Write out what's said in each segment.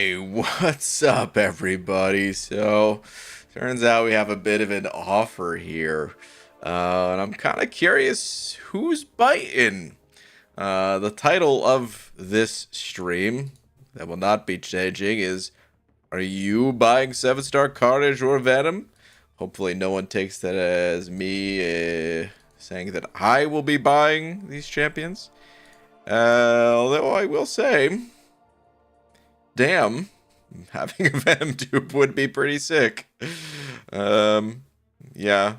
Hey, what's up, everybody? So, turns out we have a bit of an offer here. And I'm kind of curious who's biting. The title of this stream that will not be changing is Are you buying 7-star Carnage or Venom? Hopefully, no one takes that as me saying that I will be buying these champions. Although I will say, damn, having a Venom dupe would be pretty sick. Yeah.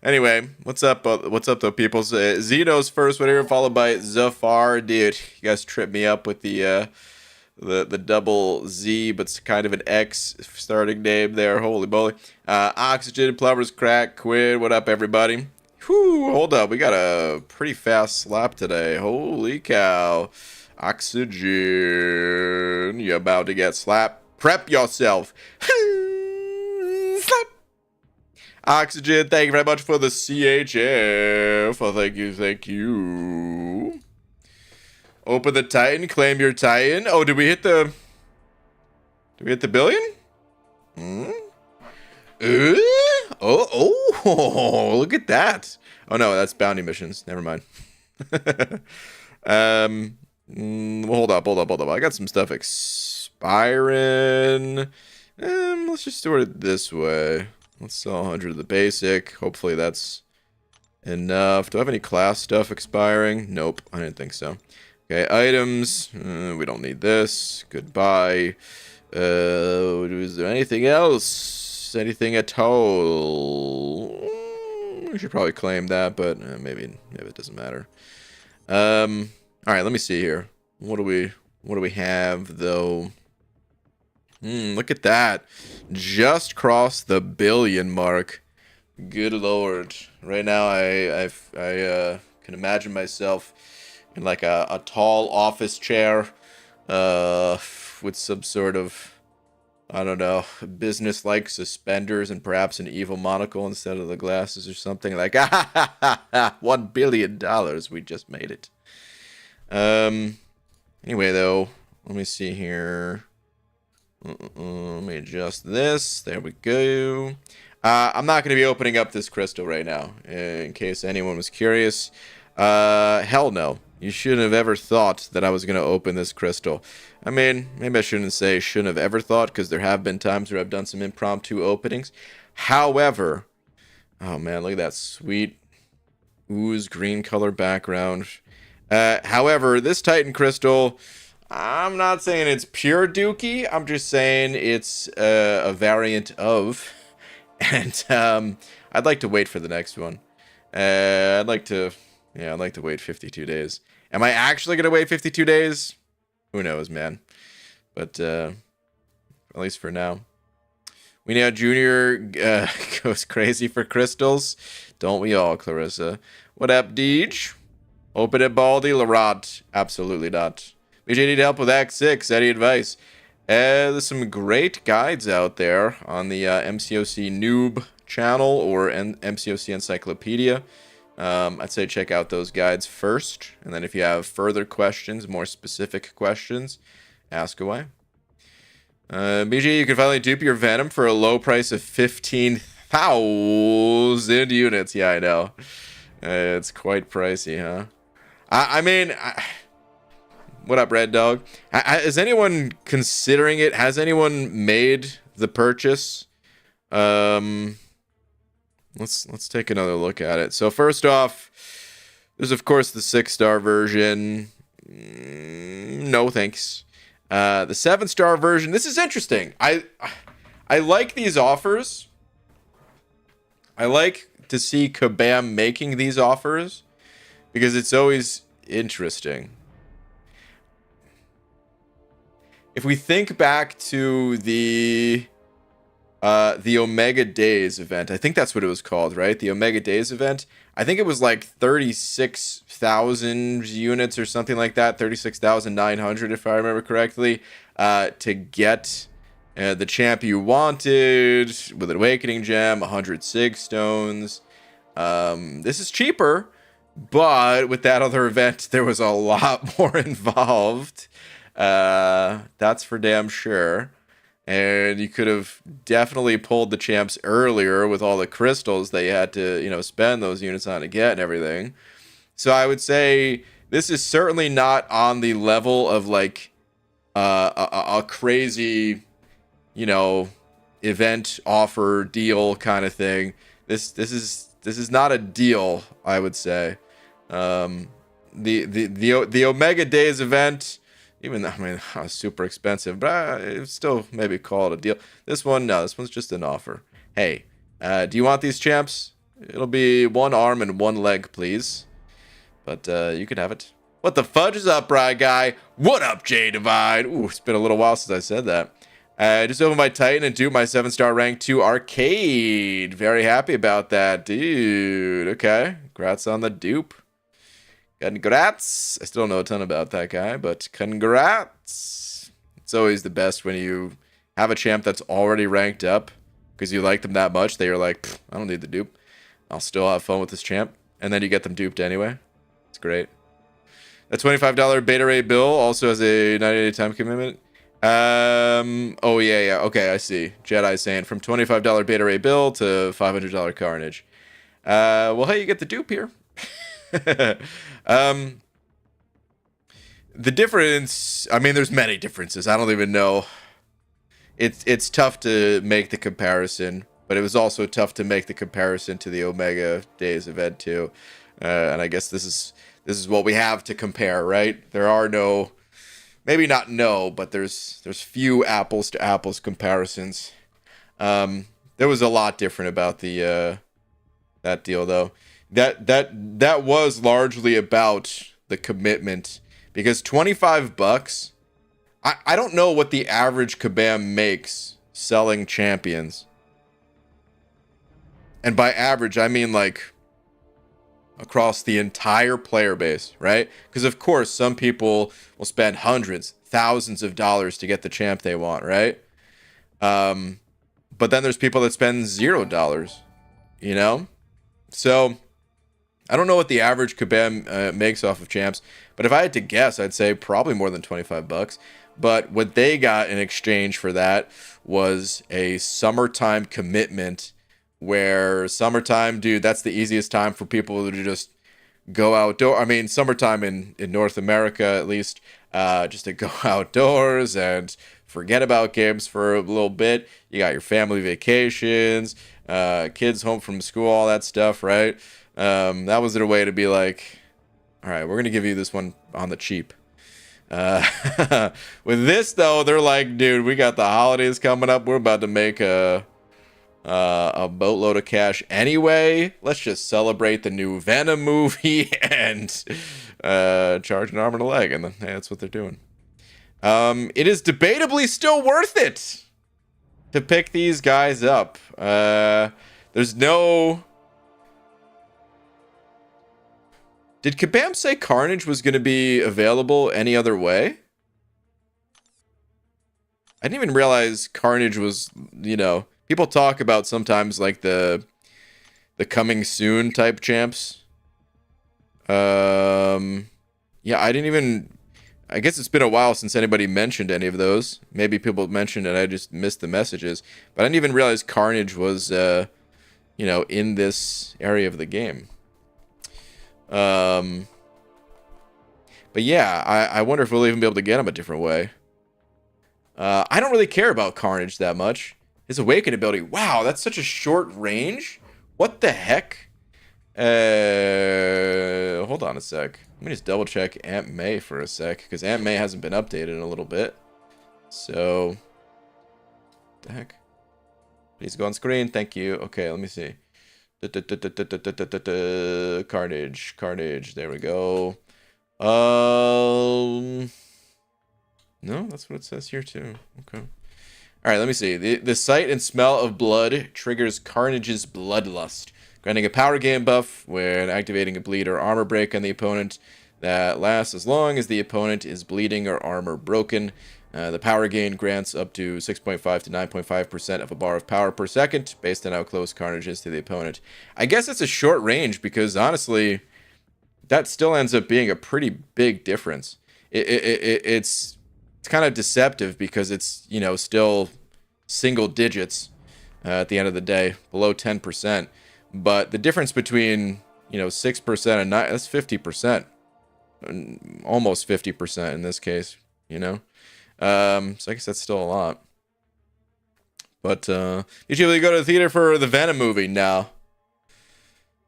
Anyway, what's up? What's up, though, peoples? Zeno's first one here, followed by Zafar. Dude, you guys tripped me up with the double Z, but it's kind of an X starting name there. Holy moly! Oxygen, Plumbers, Crack, Quinn. What up, everybody? Whew, hold up, we got a pretty fast slap today. Holy cow! Oxygen, you're about to get slapped. Prep yourself. Slap. Oxygen, thank you very much for the CHF. Oh, thank you, thank you. Open the Titan, claim your Titan. Oh, did we hit the billion? Hmm? Look at that. Oh no, that's bounty missions. Never mind. Hold up. I got some stuff expiring. Let's just sort it this way. Let's sell 100 of the basic. Hopefully that's enough. Do I have any class stuff expiring? Nope, I didn't think so. Okay, items. We don't need this. Goodbye. Is there anything else? Anything at all? We should probably claim that, but maybe it doesn't matter. All right, let me see here. What do we have though? Look at that. Just crossed the billion mark. Good lord. Right now I can imagine myself in like a tall office chair with some sort of, I don't know, business-like suspenders and perhaps an evil monocle instead of the glasses or something like, $1 billion, we just made it. Anyway, though, let me see here. Let me adjust this. There we go. I'm not going to be opening up this crystal right now, in case anyone was curious. Hell no. You shouldn't have ever thought that I was going to open this crystal. I mean, maybe I shouldn't say shouldn't have ever thought, because there have been times where I've done some impromptu openings. However, oh man, look at that sweet ooze green color background. However, this Titan crystal, I'm not saying it's pure dookie. I'm just saying it's a variant of. And I'd like to wait for the next one. I'd like to wait 52 days. Am I actually going to wait 52 days? Who knows, man. But at least for now. We know Junior goes crazy for crystals. Don't we all, Clarissa? What up, Deej? Open it, Baldy. Laurent. Absolutely not. BJ need help with Act 6. Any advice? There's some great guides out there on the MCOC Noob channel or MCOC Encyclopedia. I'd say check out those guides first, and then if you have further questions, more specific questions, ask away. BG, you can finally dupe your Venom for a low price of 15,000 units. Yeah, I know. It's quite pricey, huh? I mean, what up, Red Dog? Is anyone considering it? Has anyone made the purchase? Let's take another look at it. So first off, there's of course the 6-star version. No thanks. The 7-star version. This is interesting. I like these offers. I like to see Kabam making these offers because it's always interesting. If we think back to the Omega Days event, I think that's what it was called, right? The Omega Days event. I think it was like 36,000 units or something like that, 36,900 if I remember correctly, to get the champ you wanted with an Awakening Gem, 100 Sig Stones. This is cheaper, but with that other event, there was a lot more involved. That's for damn sure. And you could have definitely pulled the champs earlier with all the crystals that you had to, spend those units on to get and everything. So I would say this is certainly not on the level of like a crazy, event offer deal kind of thing. This is not a deal, I would say. The Omega Days event, even though, super expensive, but it still maybe call it a deal. This one, no, this one's just an offer. Hey, do you want these champs? It'll be one arm and one leg, please. But you could have it. What the fudge is up, Rye Guy? What up, J Divide? Ooh, it's been a little while since I said that. I just opened my Titan and duped my 7-star rank 2 arcade. Very happy about that, dude. Okay, congrats on the dupe. Congrats. I still don't know a ton about that guy, but congrats. It's always the best when you have a champ that's already ranked up because you like them that much that you're like, I don't need the dupe. I'll still have fun with this champ. And then you get them duped anyway. It's great. A $25 Beta Ray bill also has a 90-day time commitment. Oh, yeah. Okay, I see. Jedi saying from $25 Beta Ray bill to $500 Carnage. Well, hey, you get the dupe here. The difference, there's many differences. I don't even know. It's tough to make the comparison, but it was also tough to make the comparison to the Omega Days event too. And I guess this is what we have to compare, right? There are no, maybe not no, but there's few apples to apples comparisons. There was a lot different about the that deal though. That was largely about the commitment, because $25, I don't know what the average Kabam makes selling champions. And by average, I mean like across the entire player base, right? Because of course, some people will spend hundreds, thousands of dollars to get the champ they want, right? But then there's people that spend $0, So I don't know what the average Kabam makes off of champs, but if I had to guess, I'd say probably more than $25. But what they got in exchange for that was a summertime commitment, where summertime, dude, that's the easiest time for people to just go outdoor. Summertime in North America, at least, just to go outdoors and forget about games for a little bit. You got your family vacations, kids home from school, all that stuff, right? That was their way to be like, all right, we're going to give you this one on the cheap. With this, though, they're like, dude, we got the holidays coming up. We're about to make a boatload of cash anyway. Let's just celebrate the new Venom movie and charge an arm and a leg. And then, hey, that's what they're doing. It is debatably still worth it to pick these guys up. There's no... Did Kabam say Carnage was going to be available any other way? I didn't even realize Carnage was, people talk about sometimes like the coming soon type champs. Yeah, I guess it's been a while since anybody mentioned any of those. Maybe people mentioned it, I just missed the messages. But I didn't even realize Carnage was, in this area of the game. But yeah, I wonder if we'll even be able to get him a different way. I don't really care about Carnage that much. His Awaken ability, wow, that's such a short range. What the heck? Hold on a sec. Let me just double check Aunt May for a sec, because Aunt May hasn't been updated in a little bit. So, what the heck? Please go on screen. Thank you. Okay, let me see. Carnage. There we go. No, that's what it says here too. Okay. All right, let me see. The sight and smell of blood triggers Carnage's Bloodlust, granting a power gain buff when activating a bleed or armor break on the opponent that lasts as long as the opponent is bleeding or armor broken. The power gain grants up to 6.5 to 9.5% of a bar of power per second, based on how close Carnage is to the opponent. I guess it's a short range, because honestly, that still ends up being a pretty big difference. It's it's kind of deceptive because it's, you know, still single digits at the end of the day, below 10%. But the difference between, you know, 6% and 9, that's 50%, almost 50% in this case, you know. So I guess that's still a lot. But did you really go to the theater for the Venom movie? No,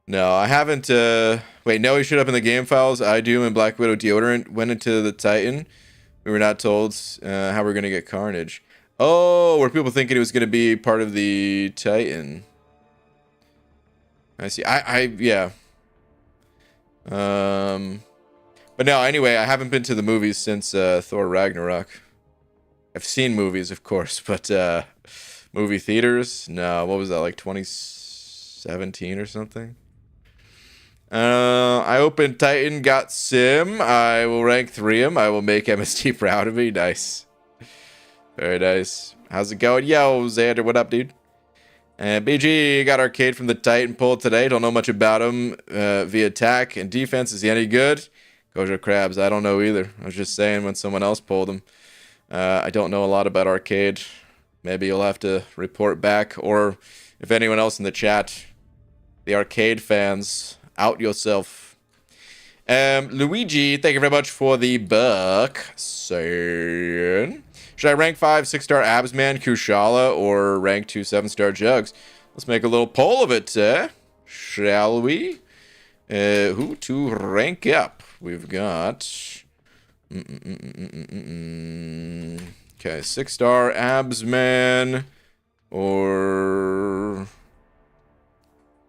I haven't. Wait, no, he showed up in the game files. I Doom and Black Widow deodorant went into the Titan. We were not told how we're gonna get Carnage. Oh, were people thinking it was gonna be part of the Titan? I see. Yeah. But no, anyway, I haven't been to the movies since Thor Ragnarok. I've seen movies, of course, but movie theaters? No, what was that, like 2017 or something? I opened Titan, got Sim. I will rank 3 I will make MST proud of me. Nice. Very nice. How's it going? Yo, Xander, what up, dude? BG got Arcade from the Titan pull today. Don't know much about him via attack and defense. Is he any good? Gojo Krabs, I don't know either. I was just saying when someone else pulled him. I don't know a lot about Arcade. Maybe you'll have to report back. Or if anyone else in the chat, the Arcade fans, out yourself. Luigi, thank you very much for the buck. Should I rank 5 6-star Absman Kushala or rank 2 7-star Jugs? Let's make a little poll of it, shall we? Who to rank up? We've got... Okay, 6-star Absman or...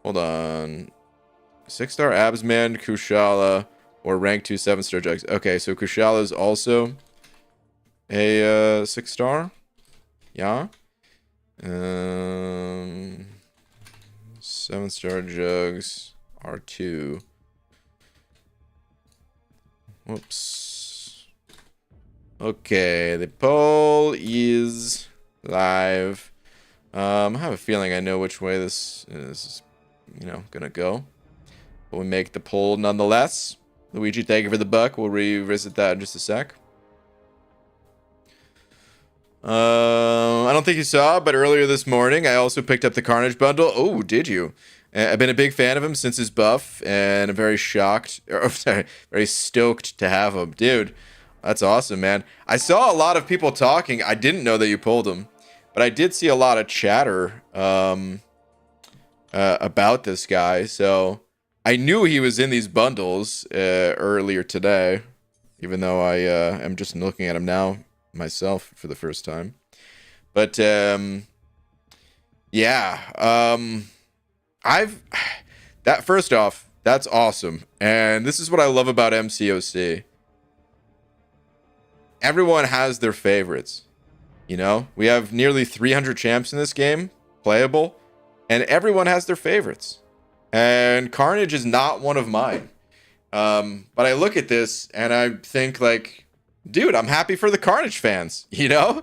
Hold on. 6-star Absman, Kushala, or rank 2 7-star Jugs. Okay, so Kushala is also a 6-star. Yeah. 7-star Jugs are 2. Whoops. Okay, the poll is live. I have a feeling I know which way this is, you know, gonna go. But we make the poll nonetheless. Luigi, thank you for the buck. We'll revisit that in just a sec. I don't think you saw, but earlier this morning, I also picked up the Carnage bundle. Oh, did you? I've been a big fan of him since his buff, and I'm very shocked, or sorry, very stoked to have him. Dude, that's awesome, man. I saw a lot of people talking. I didn't know that you pulled him, but I did see a lot of chatter about this guy, so I knew he was in these bundles earlier today, even though I am just looking at him now myself for the first time. But yeah, first off, that's awesome. And this is what I love about MCOC. Everyone has their favorites. You know, we have nearly 300 champs in this game, playable, and everyone has their favorites. And Carnage is not one of mine. But I look at this and I think, like, dude, I'm happy for the Carnage fans, you know?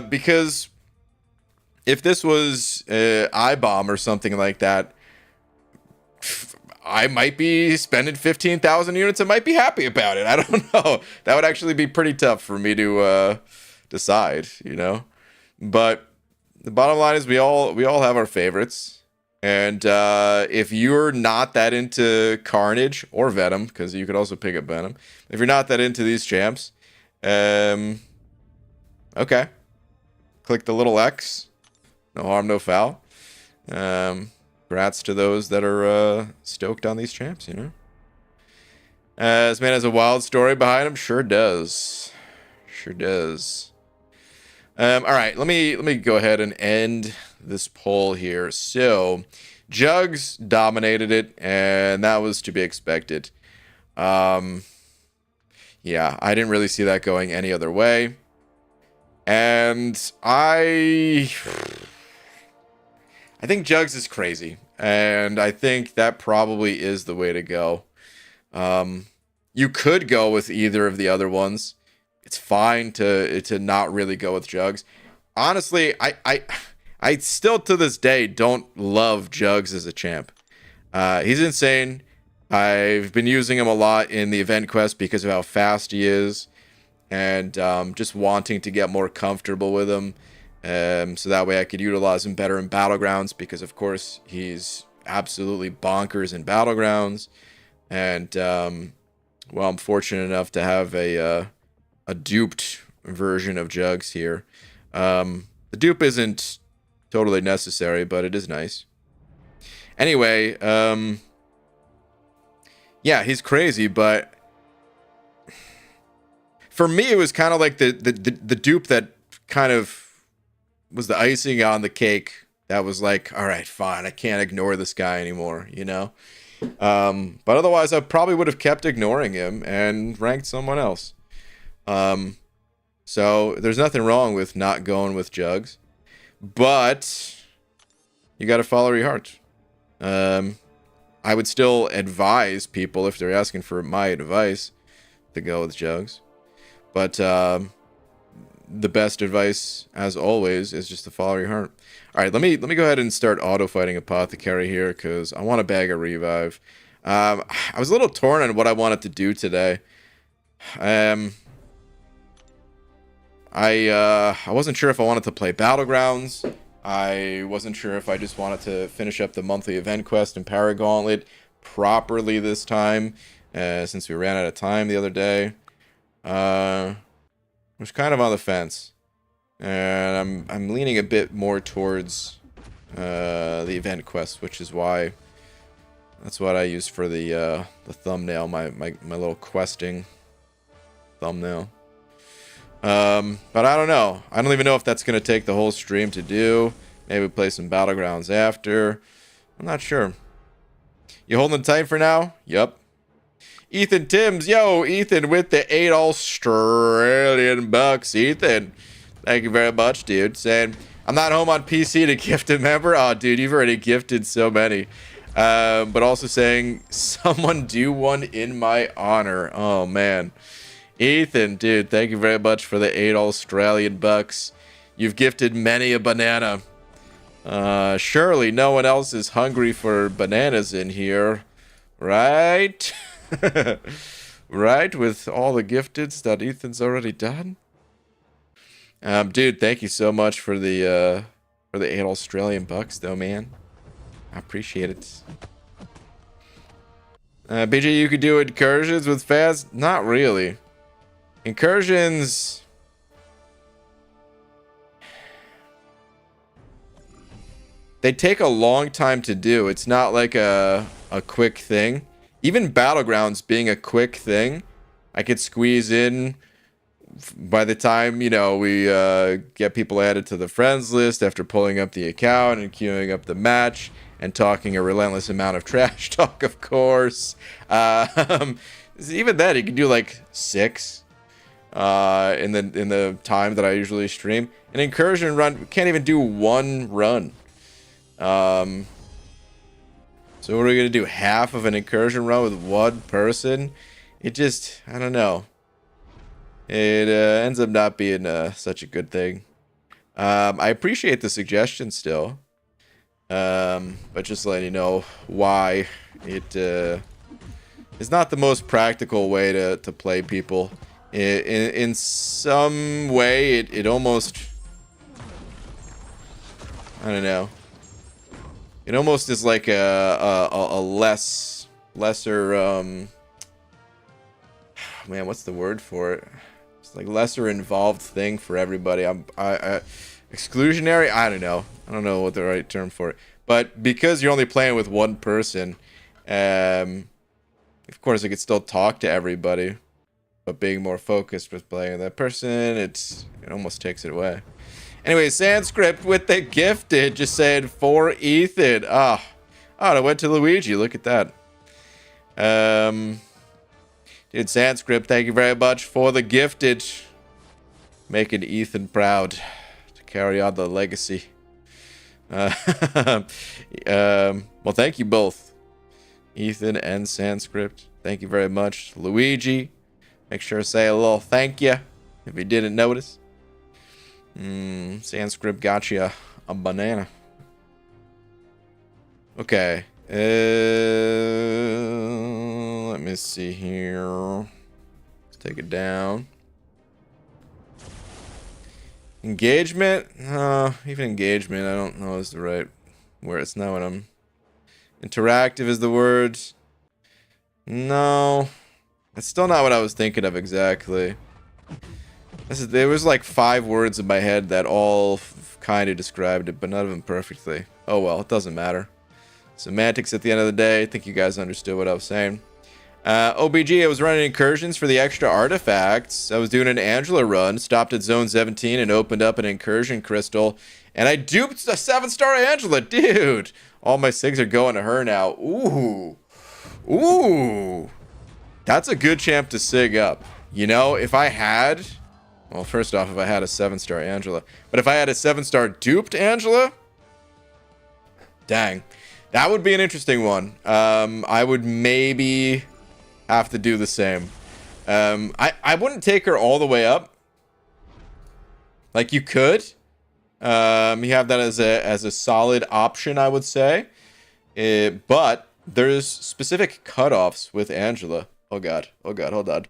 Because if this was iBomb or something like that, I might be spending 15,000 units and might be happy about it. I don't know. That would actually be pretty tough for me to decide, you know? But the bottom line is we all have our favorites. And if you're not that into Carnage or Venom, because you could also pick up Venom, if you're not that into these champs, okay. Click the little X. No harm, no foul. Congrats to those that are stoked on these champs, you know. This man has a wild story behind him. Sure does. Sure does. All right, let me go ahead and end this poll here. So, Jugs dominated it, and that was to be expected. Yeah, I didn't really see that going any other way. And I think Jugs is crazy, and I think that probably is the way to go. You could go with either of the other ones. It's fine to not really go with Jugs. Honestly, I still to this day don't love Jugs as a champ. He's insane. I've been using him a lot in the event quest because of how fast he is. and just wanting to get more comfortable with him, so that way I could utilize him better in Battlegrounds, because of course he's absolutely bonkers in Battlegrounds. And well, I'm fortunate enough to have a duped version of Jugs here. The dupe isn't totally necessary, but it is nice. Anyway, yeah, he's crazy, but for me, it was kind of like the dupe that kind of was the icing on the cake. That was like, all right, fine, I can't ignore this guy anymore, you know? But otherwise, I probably would have kept ignoring him and ranked someone else. So there's nothing wrong with not going with Jugs, but you got to follow your heart. I would still advise people, if they're asking for my advice, to go with Jugs. But the best advice, as always, is just to follow your heart. All right, let me go ahead and start auto-fighting Apothecary here, because I want to bag a revive. I was a little torn on what I wanted to do today. I wasn't sure if I wanted to play Battlegrounds. I wasn't sure if I just wanted to finish up the monthly event quest in Paragon Gauntlet properly this time, since we ran out of time the other day. I was kind of on the fence, and I'm leaning a bit more towards the event quest, which is why that's what I used for the thumbnail, my little questing thumbnail. But I don't know. I don't even know if that's going to take the whole stream to do. Maybe play some Battlegrounds after. I'm not sure. You holding tight for now? Yup. Ethan Timms. Yo, Ethan with the 8 Australian bucks. Ethan, thank you very much, dude. Saying, I'm not home on PC to gift a member. Oh, dude, you've already gifted so many. But also saying, someone do one in my honor. Oh, man. Ethan, dude, thank you very much for the 8 Australian bucks. You've gifted many a banana. Surely no one else is hungry for bananas in here, right? Right, with all the gifteds that Ethan's already done. Dude, thank you so much for the 8 Australian bucks, though, man. I appreciate it. BJ, you could do incursions with fast? Not really. Incursions, they take a long time to do. It's not like a quick thing. Even Battlegrounds being a quick thing, I could squeeze in by the time, you know, we get people added to the friends list after pulling up the account and queuing up the match and talking a relentless amount of trash talk, of course. Even then, you can do like 6. In the time that I usually stream. An incursion run, we can't even do 1 run. So what are we gonna do? Half of an incursion run with 1 person? It just, I don't know. It ends up not being such a good thing. I appreciate the suggestion still. But just letting you know why it is not the most practical way to play people. In some way, it almost, I don't know. It almost is like a lesser man, what's the word for it? It's like lesser involved thing for everybody. Exclusionary. I don't know what the right term for it. But because you're only playing with 1 person, of course, I could still talk to everybody. But being more focused with playing that person, it almost takes it away. Anyway, Sanskrit with the gifted, just saying for Ethan. Oh, I went to Luigi. Look at that. Dude, Sanskrit, thank you very much for the gifted. Making Ethan proud to carry on the legacy. Well, thank you both, Ethan and Sanskrit. Thank you very much, Luigi. Make sure to say a little thank you if you didn't notice. Sanskrit got you a banana. Okay. Let me see here. Let's take it down. Engagement? Even engagement, I don't know is the right word. It's not what I'm... Interactive is the word. No. That's still not what I was thinking of exactly. There was like 5 words in my head that all kind of described it, but none of them perfectly. Oh well, it doesn't matter. Semantics at the end of the day. I think you guys understood what I was saying. OBG, I was running incursions for the extra artifacts. I was doing an Angela run, stopped at zone 17 and opened up an incursion crystal. And I duped a 7-star Angela, dude. All my SIGs are going to her now. Ooh. Ooh. That's a good champ to SIG up. You know, if I had... Well, first off, if I had a 7-star Angela. But if I had a 7-star duped Angela... Dang. That would be an interesting one. I would maybe have to do the same. I wouldn't take her all the way up. Like, you could. You have that as a solid option, I would say. But there's specific cutoffs with Angela. Oh god, hold on.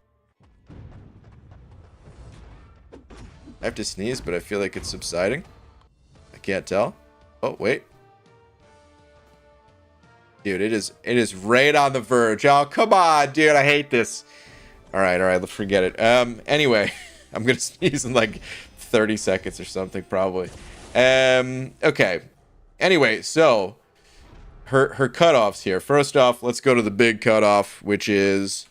I have to sneeze, but I feel like it's subsiding. I can't tell. Oh, wait. Dude, it is right on the verge. Oh, come on, dude. I hate this. All right, let's forget it. Anyway, I'm going to sneeze in like 30 seconds or something, probably. Okay. Anyway, so her cutoffs here. First off, let's go to the big cutoff, which is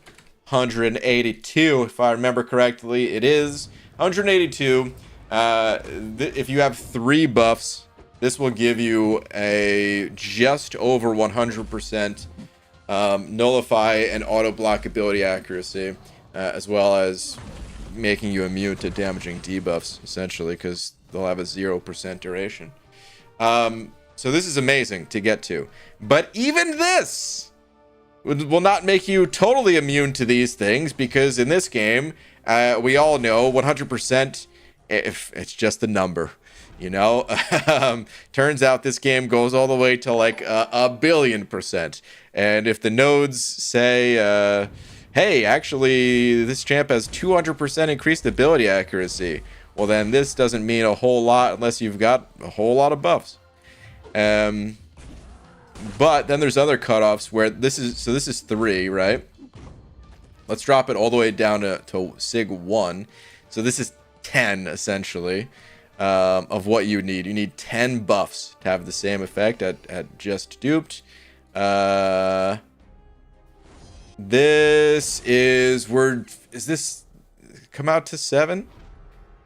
182. If I remember correctly, it is 182. If you have 3 buffs, this will give you a just over 100% nullify and auto block ability accuracy, as well as making you immune to damaging debuffs, essentially, because they'll have a 0% duration. So this is amazing to get to. But even this will not make you totally immune to these things, because in this game, we all know 100%, if it's just a number. You know, turns out this game goes all the way to like a billion%. And if the nodes say, hey, actually, this champ has 200% increased ability accuracy, well, then this doesn't mean a whole lot unless you've got a whole lot of buffs. But then there's other cutoffs where this is 3, right? Let's drop it all the way down to SIG 1. So this is 10, essentially. Of what you need. You need 10 buffs to have the same effect at just duped. This is is this come out to 7?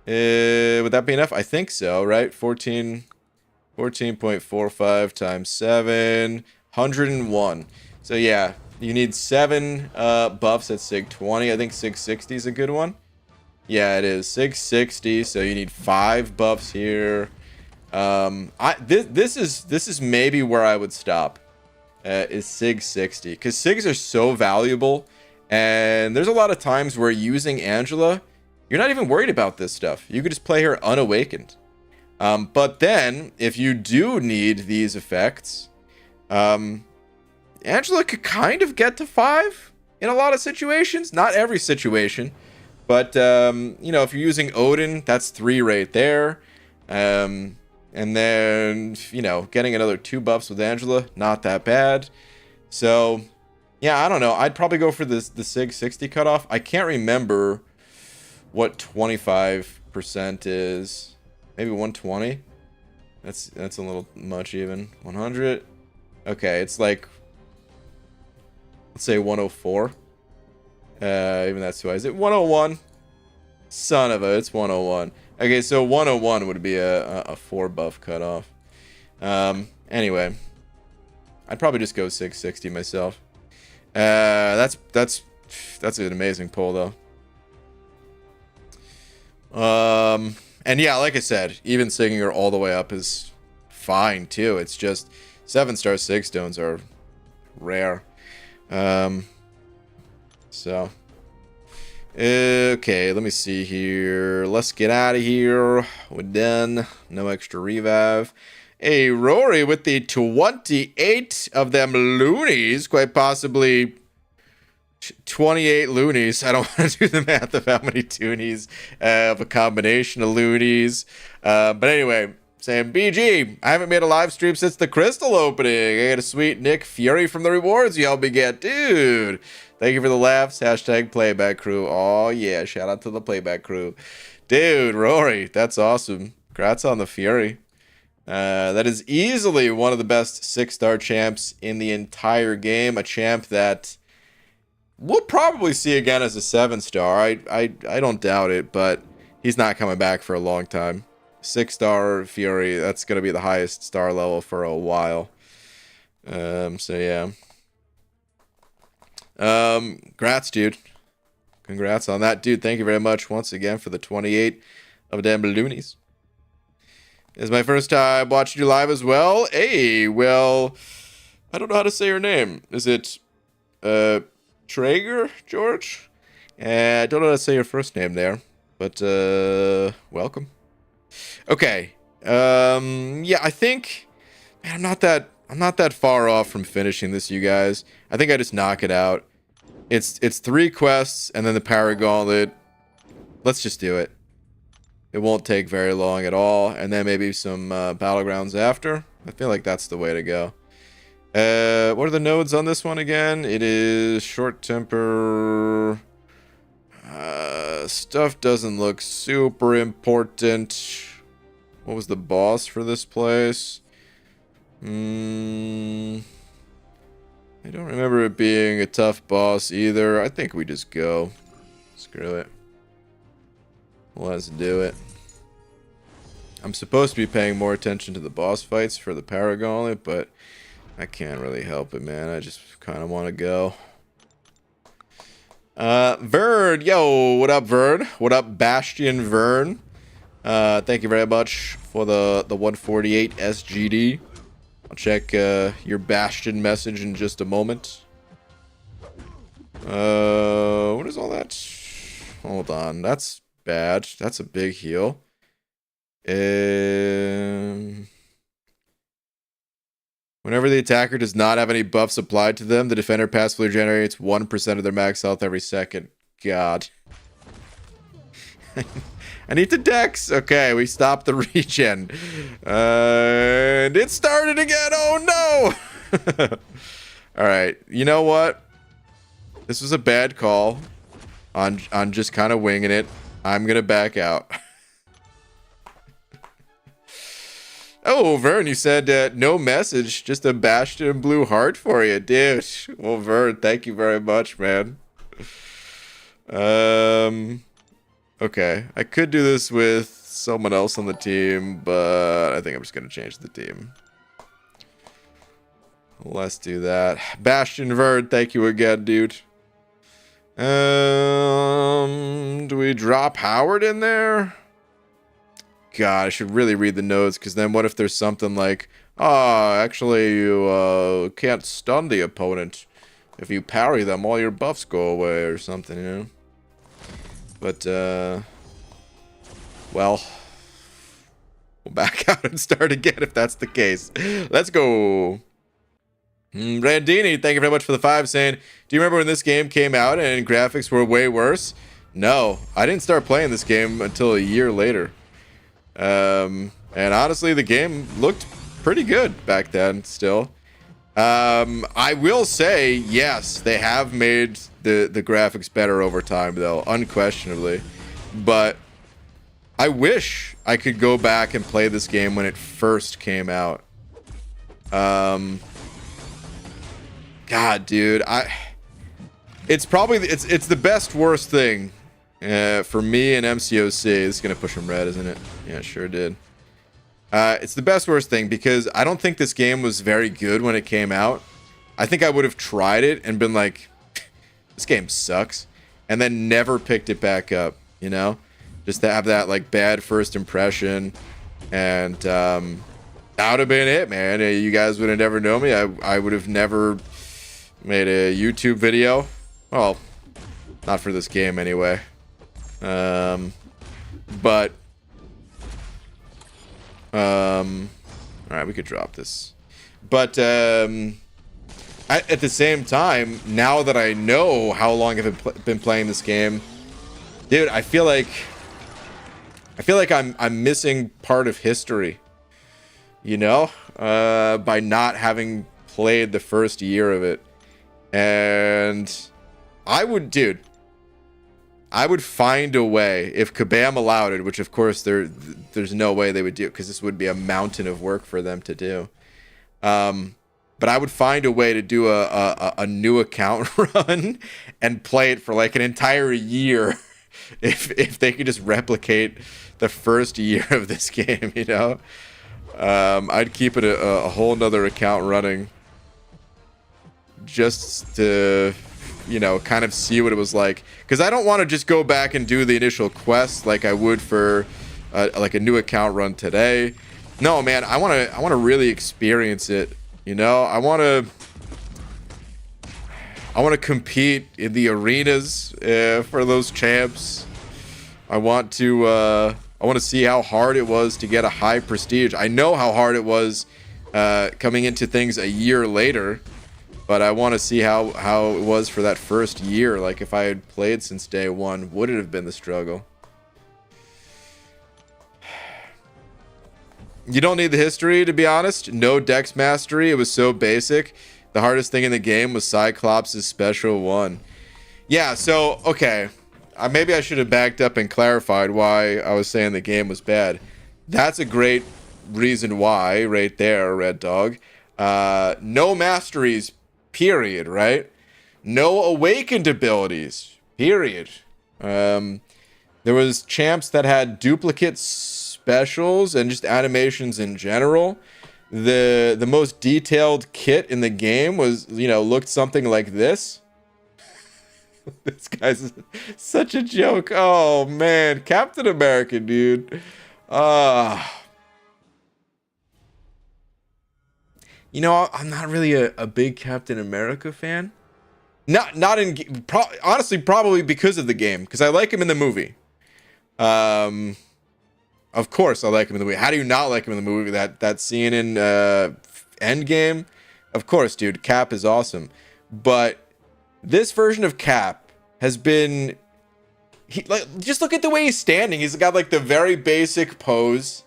Would that be enough? I think so, right? 14.45 times 7, 101. So yeah, you need 7 buffs at SIG 20. I think SIG 60 is a good one. Yeah, it is 660, so you need 5 buffs here. This is maybe where I would stop. Is SIG 60, because SIGs are so valuable, and there's a lot of times where using Angela, you're not even worried about this stuff. You could just play her unawakened. But then, if you do need these effects, Angela could kind of get to 5 in a lot of situations. Not every situation. But, you know, if you're using Odin, that's 3 right there. And then, you know, getting another 2 buffs with Angela, not that bad. So, yeah, I don't know. I'd probably go for the SIG 60 cutoff. I can't remember what 25% is. Maybe 120? That's a little much even. 100? Okay, it's like, let's say 104. Even that's too high. Is it 101? Son of a, it's 101. Okay, so 101 would be a 4 buff cutoff. Anyway, I'd probably just go 660 myself. That's an amazing pull though. And yeah, like I said, even singing her all the way up is fine too. It's just 7-star 6 stones are rare. So, okay, let me see here. Let's get out of here. We're done. No extra revive. Hey, Rory with the 28 of them loonies, quite possibly 28 loonies. I don't want to do the math of how many toonies of a combination of loonies. But anyway, saying BG, I haven't made a live stream since the crystal opening. I got a sweet Nick Fury from the rewards you helped me get. Dude, thank you for the laughs. Hashtag playback crew. Oh yeah, shout out to the playback crew. Dude, Rory, that's awesome. Congrats on the Fury. That is easily one of the best 6-star champs in the entire game. A champ that we'll probably see again as a 7-star. I don't doubt it, but he's not coming back for a long time. 6-star Fury, that's going to be the highest star level for a while. So yeah. Congrats, dude. Congrats on that, dude. Thank you very much once again for the 28 of them loonies. It's my first time watching you live as well. Hey, well, I don't know how to say your name. Is it Traeger, George? I don't know how to say your first name there, but welcome. Okay. Yeah, I think, man, I'm not that far off from finishing this, you guys. I think I just knock it out. It's 3 quests and then the Paragon Gauntlet. Let's just do it. It won't take very long at all, and then maybe some battlegrounds after. I feel like that's the way to go. What are the nodes on this one again? It is short temper. Stuff doesn't look super important. What was the boss for this place? I don't remember it being a tough boss either. I think we just go. Screw it. Let's do it. I'm supposed to be paying more attention to the boss fights for the Paragon Gauntlet, but I can't really help it, man. I just kind of want to go. Vern, yo, what up, Vern? What up, Bastion Vern? Thank you very much for the 148 SGD. I'll check your Bastion message in just a moment. What is all that? Hold on, that's bad. That's a big heal. Whenever the attacker does not have any buffs applied to them, the defender passively generates 1% of their max health every second. God. I need to dex. Okay, we stopped the regen. And it started again. Oh no! Alright, you know what? This was a bad call on just kind of winging it. I'm gonna back out. Oh, Vern, you said no message, just a Bastion blue heart for you, dude. Well, Vern, thank you very much, man. Okay, I could do this with someone else on the team, but I think I'm just gonna change the team. Let's do that. Bastion Vern, thank you again, dude. Do we drop Howard in there? God, I should really read the notes, because then what if there's something like, actually you can't stun the opponent. If you parry them, all your buffs go away or something, you know? But, well, we'll back out and start again if that's the case. Let's go. Randini, thank you very much for the 5, saying, do you remember when this game came out and graphics were way worse? No, I didn't start playing this game until a year later. And honestly, the game looked pretty good back then still. I will say, yes, they have made the graphics better over time, though, unquestionably. But I wish I could go back and play this game when it first came out. God, dude, it's probably it's the best worst thing for me and MCOC. This is gonna push him red, isn't it? Yeah, it sure did. It's the best worst thing because I don't think this game was very good when it came out. I think I would have tried it and been like, this game sucks, and then never picked it back up, you know? Just to have that like bad first impression, and that would have been it, man. You guys would have never known me. I would have never made a YouTube video. Well, not for this game anyway. But all right, we could drop this. But at the same time, now that I know how long I've been playing this game, dude, I feel like I'm missing part of history, you know, by not having played the first year of it. And I would find a way, if Kabam allowed it, which of course there's no way they would do it, because this would be a mountain of work for them to do. But I would find a way to do a new account run and play it for like an entire year if they could just replicate the first year of this game, you know. I'd keep it a whole nother account running just to, you know, kind of see what it was like, because I don't want to just go back and do the initial quest like I would for like a new account run today. No, man, I want to really experience it, you know. I want to compete in the arenas for those champs. I want to see how hard it was to get a high prestige. I know how hard it was coming into things a year later, but I want to see how it was for that first year. Like, if I had played since day one, would it have been the struggle? You don't need the history, to be honest. No dex mastery. It was so basic. The hardest thing in the game was Cyclops' special one. Yeah, so, okay. Maybe I should have backed up and clarified why I was saying the game was bad. That's a great reason why, right there, Red Dog. No masteries, period, right? No awakened abilities, period. There was champs that had duplicate specials and just animations in general. The most detailed kit in the game was, you know, looked something like this. This guy's such a joke. Oh man, Captain America, dude. You know, I'm not really a big Captain America fan. Honestly, probably because of the game, because I like him in the movie. Of course I like him in the movie. How do you not like him in the movie? That scene in Endgame? Of course, dude. Cap is awesome. But this version of Cap has been... just look at the way he's standing. He's got like the very basic pose.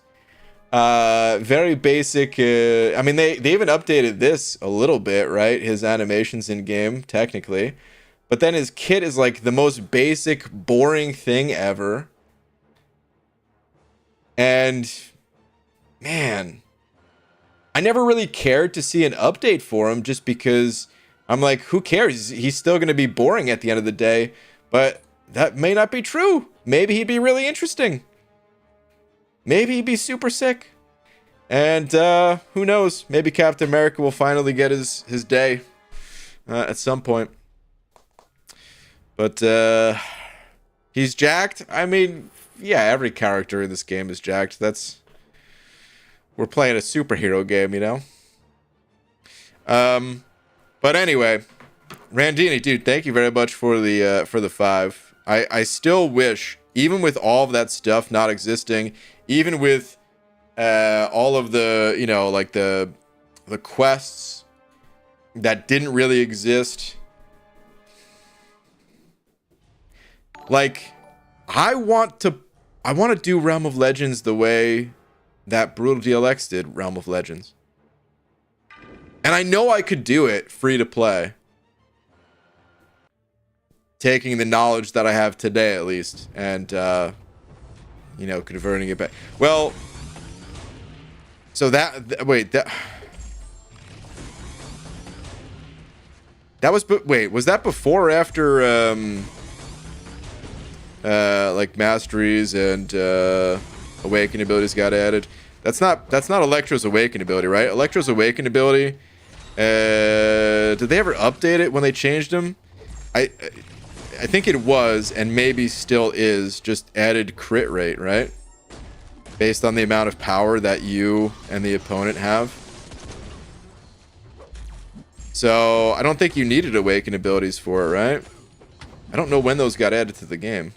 Very basic... I mean, they even updated this a little bit, right? His animations in game, technically. But then his kit is like the most basic, boring thing ever. And... man... I never really cared to see an update for him, just because... I'm like, who cares? He's still going to be boring at the end of the day. But that may not be true. Maybe he'd be really interesting. Maybe he'd be super sick. And who knows? Maybe Captain America will finally get his day at some point. But he's jacked. I mean, yeah, every character in this game is jacked. We're playing a superhero game, you know? But anyway, Randini, dude, thank you very much for the 5. I still wish, even with all of that stuff not existing, even with all of the, you know, like the quests that didn't really exist, like, I want to do Realm of Legends the way that Brutal DLX did Realm of Legends. And I know I could do it free to play. Taking the knowledge that I have today, at least, and, you know, converting it back. Well, so wait, that was, wait, was that before or after, like, masteries and, awakening abilities got added? That's not Electro's awakening ability, right? Electro's awakening ability, did they ever update it when they changed them? I think it was, and maybe still is, just added crit rate, right? Based on the amount of power that you and the opponent have. So, I don't think you needed awaken abilities for it, right? I don't know when those got added to the game.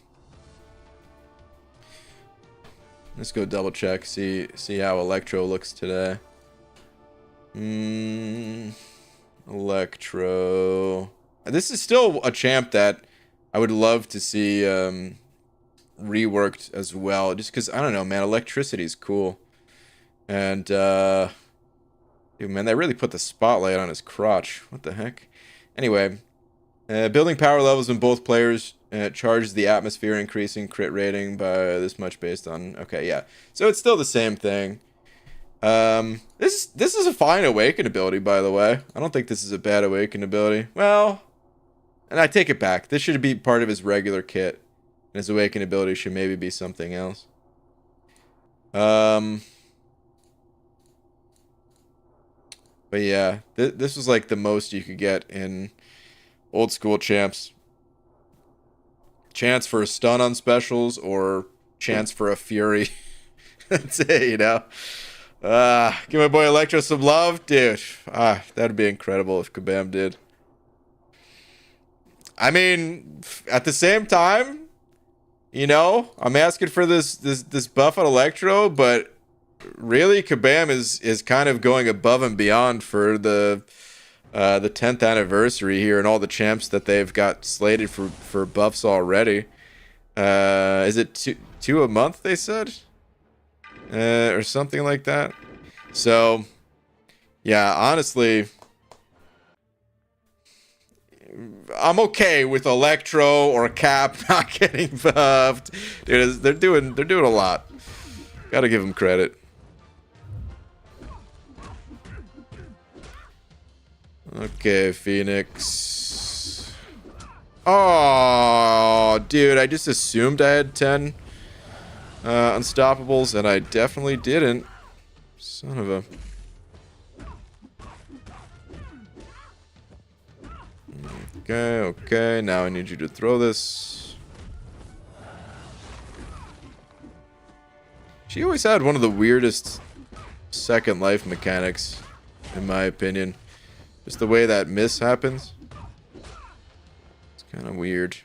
Let's go double check, see how Electro looks today. Electro. This is still a champ that I would love to see reworked as well. Just because, I don't know, man, electricity is cool. And, dude, man, they really put the spotlight on his crotch. What the heck? Anyway, building power levels in both players charges the atmosphere, increasing crit rating by this much based on... Okay, yeah. So it's still the same thing. This is a fine awaken ability, by the way. I don't think this is a bad awaken ability. Well, and I take it back. This should be part of his regular kit. And his awaken ability should maybe be something else. But yeah, this was like the most you could get in old school champs. Chance for a stun on specials or chance for a fury. That's it, you know. Give my boy Electro some love, dude. That'd be incredible if Kabam did. I mean, at the same time, you know, I'm asking for this buff on Electro, but really, Kabam is kind of going above and beyond for the 10th anniversary here and all the champs that they've got slated for buffs already. Is it two a month, they said? Or something like that. So, yeah, honestly, I'm okay with Electro or Cap not getting buffed. Dude, they're doing a lot. Gotta give them credit. Okay, Phoenix. Oh, dude, I just assumed I had 10 unstoppables, and I definitely didn't. Son of a... Okay, now I need you to throw this. She always had one of the weirdest second life mechanics, in my opinion. Just the way that miss happens. It's kind of weird.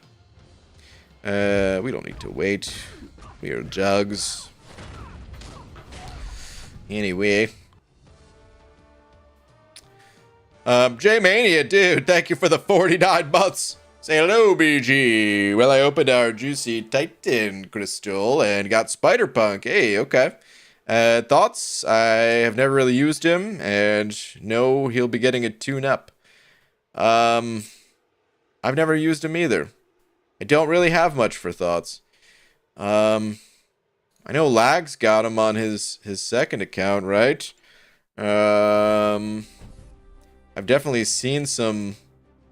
We don't need to wait. We are jugs. Anyway. J-Mania, dude, thank you for the 49 months. Say hello, BG. Well, I opened our juicy Titan crystal and got Spider-Punk. Hey, okay. Thoughts? I have never really used him, and no, he'll be getting a tune-up. I've never used him either. I don't really have much for thoughts. I know Lag's got him on his second account, right? I've definitely seen some...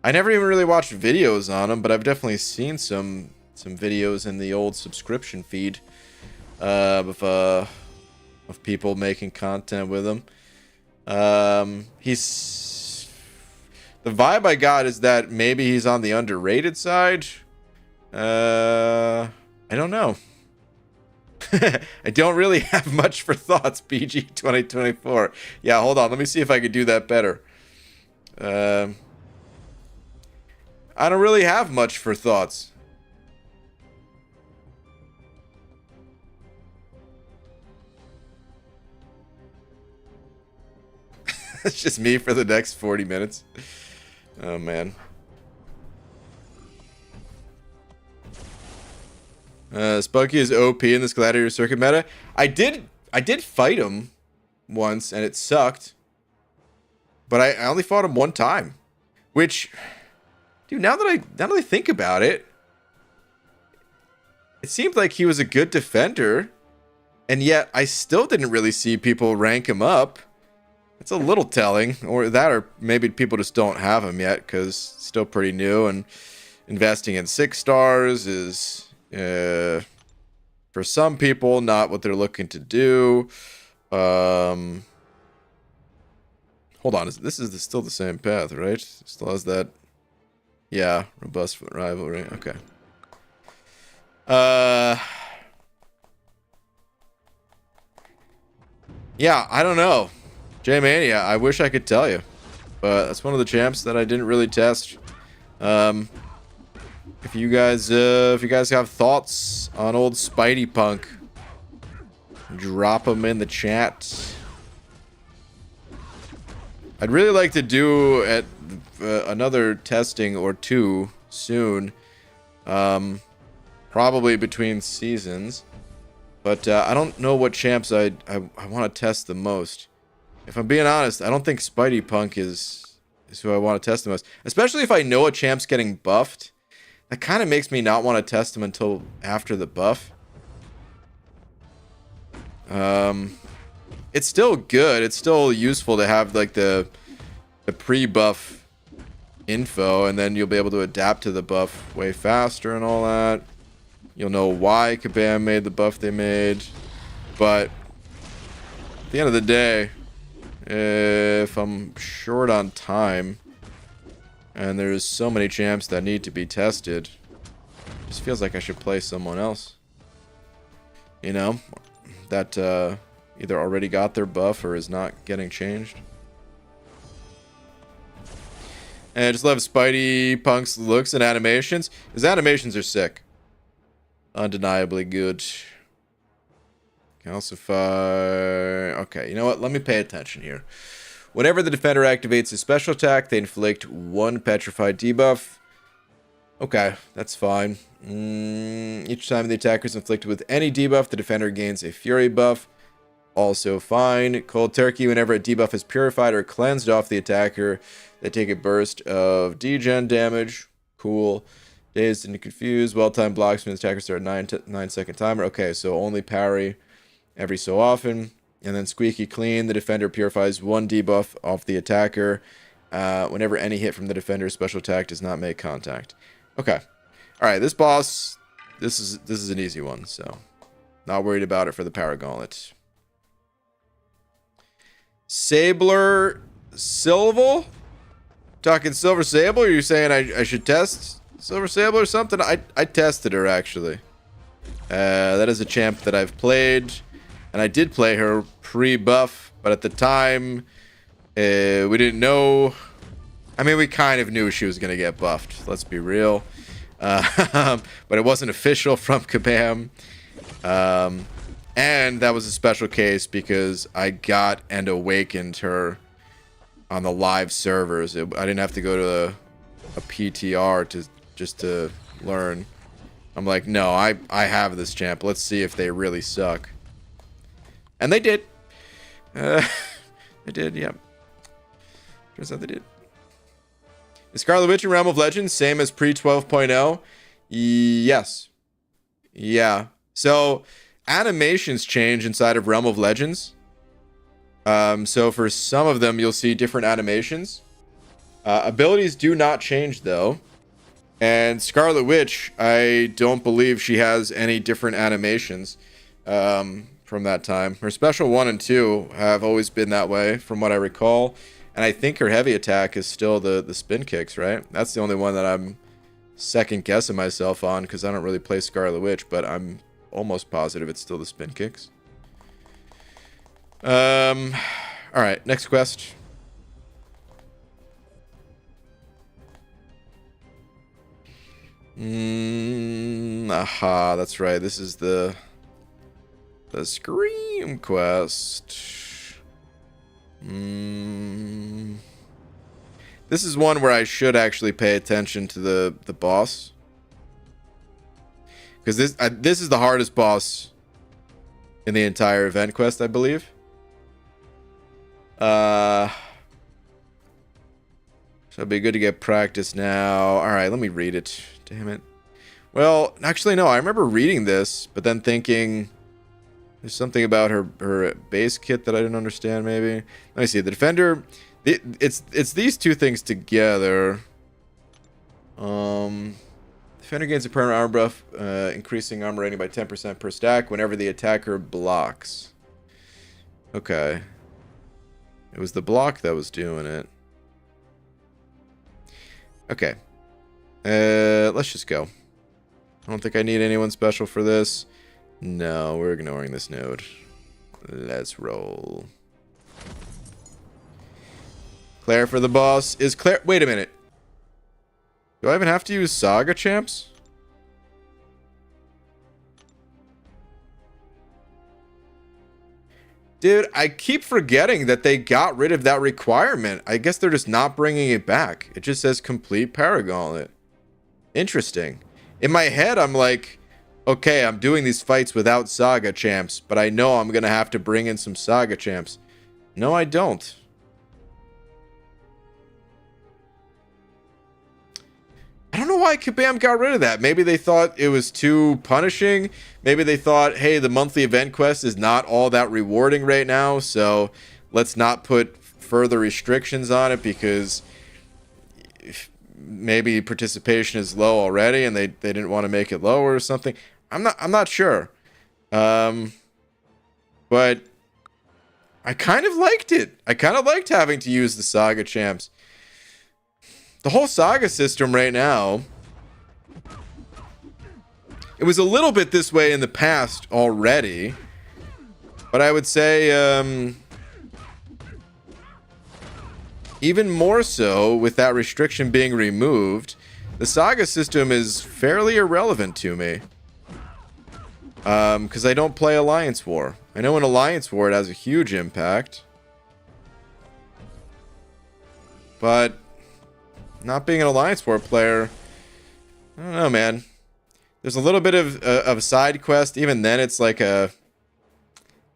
I never even really watched videos on him, but I've definitely seen some videos in the old subscription feed of people making content with him. He's... The vibe I got is that maybe he's on the underrated side. I don't know. I don't really have much for thoughts, BG 2024. Yeah, hold on. Let me see if I could do that better. I don't really have much for thoughts. It's just me for the next 40 minutes. Oh, man. Spunky is OP in this Gladiator Circuit meta. I did fight him once, and it sucked. But I only fought him one time. Which, dude, now that I think about it, it seemed like he was a good defender. And yet, I still didn't really see people rank him up. It's a little telling. Or maybe people just don't have him yet, because still pretty new. And investing in 6 stars is... for some people, not what they're looking to do. Hold on, this is still the same path, right? Still has that, yeah, robust rivalry. Okay. Yeah, I don't know. J-Mania, I wish I could tell you, but that's one of the champs that I didn't really test. If you guys have thoughts on old Spidey Punk, drop them in the chat. I'd really like to do at another testing or two soon. Probably between seasons. But I don't know what champs I want to test the most. If I'm being honest, I don't think Spidey Punk is who I want to test the most. Especially if I know a champ's getting buffed. That kind of makes me not want to test him until after the buff. It's still good. It's still useful to have like the pre-buff info, and then you'll be able to adapt to the buff way faster and all that. You'll know why Kabam made the buff they made. But at the end of the day, if I'm short on time and there's so many champs that need to be tested, it just feels like I should play someone else. You know, that either already got their buff or is not getting changed. And I just love Spidey Punk's looks and animations. His animations are sick. Undeniably good. Calcify. Okay, you know what? Let me pay attention here. Whenever the defender activates his special attack, they inflict 1 petrified debuff. Okay, that's fine. Each time the attacker is inflicted with any debuff, the defender gains a fury buff. Also fine. Cold Turkey, whenever a debuff is purified or cleansed off the attacker, they take a burst of degen damage. Cool. Dazed and confused. Well-timed blocks when the attacker starts a 9-second timer. Okay, so only parry every so often. And then Squeaky Clean, the defender purifies 1 debuff off the attacker whenever any hit from the defender's special attack does not make contact. Okay. Alright, this boss, this is an easy one, so not worried about it for the Paragon Gauntlet. Sabler Silval? Talking Silver Sable? Are you saying I should test Silver Sable or something? I tested her, actually. That is a champ that I've played. And I did play her pre-buff. But at the time, we didn't know. I mean, we kind of knew she was going to get buffed. Let's be real. But it wasn't official from Kabam. And that was a special case because I got and awakened her on the live servers. I didn't have to go to a PTR just to learn. I'm like, no, I have this champ. Let's see if they really suck. And they did. They did, yeah. Turns out they did. Is Scarlet Witch in Realm of Legends same as pre-12.0? Yes. Yeah. So animations change inside of Realm of Legends. So for some of them, you'll see different animations. Abilities do not change, though. And Scarlet Witch, I don't believe she has any different animations from that time. Her special 1 and 2 have always been that way, from what I recall. And I think her heavy attack is still the spin kicks, right? That's the only one that I'm second guessing myself on, because I don't really play Scarlet Witch, but I'm almost positive it's still the spin kicks. Alright, next quest. Aha, that's right. This is the Scream quest. This is one where I should actually pay attention to the boss. Because this is the hardest boss in the entire event quest, I believe. So it'd be good to get practice now. Alright, let me read it. Damn it. Well, actually, no. I remember reading this, but then thinking there's something about her base kit that I didn't understand, maybe. Let me see. The defender... It's these two things together. Defender gains a permanent armor buff, increasing armor rating by 10% per stack whenever the attacker blocks. Okay. It was the block that was doing it. Okay. Let's just go. I don't think I need anyone special for this. No, we're ignoring this node. Let's roll. Claire for the boss. Is Claire... Wait a minute. Do I even have to use Saga champs? Dude, I keep forgetting that they got rid of that requirement. I guess they're just not bringing it back. It just says complete Paragon Gauntlet. Interesting. In my head, I'm like, okay, I'm doing these fights without Saga champs, but I know I'm going to have to bring in some Saga champs. No, I don't. I don't know why Kabam got rid of that. Maybe they thought it was too punishing. Maybe they thought, hey, the monthly event quest is not all that rewarding right now, so let's not put further restrictions on it because maybe participation is low already and they didn't want to make it lower or something. I'm not sure. But I kind of liked it. I kind of liked having to use the Saga champs. The whole Saga system right now, it was a little bit this way in the past already, but I would say even more so with that restriction being removed, the Saga system is fairly irrelevant to me. Because I don't play Alliance War. I know in Alliance War it has a huge impact, but not being an Alliance War player, I don't know, man. There's a little bit of side quest. Even then, it's like a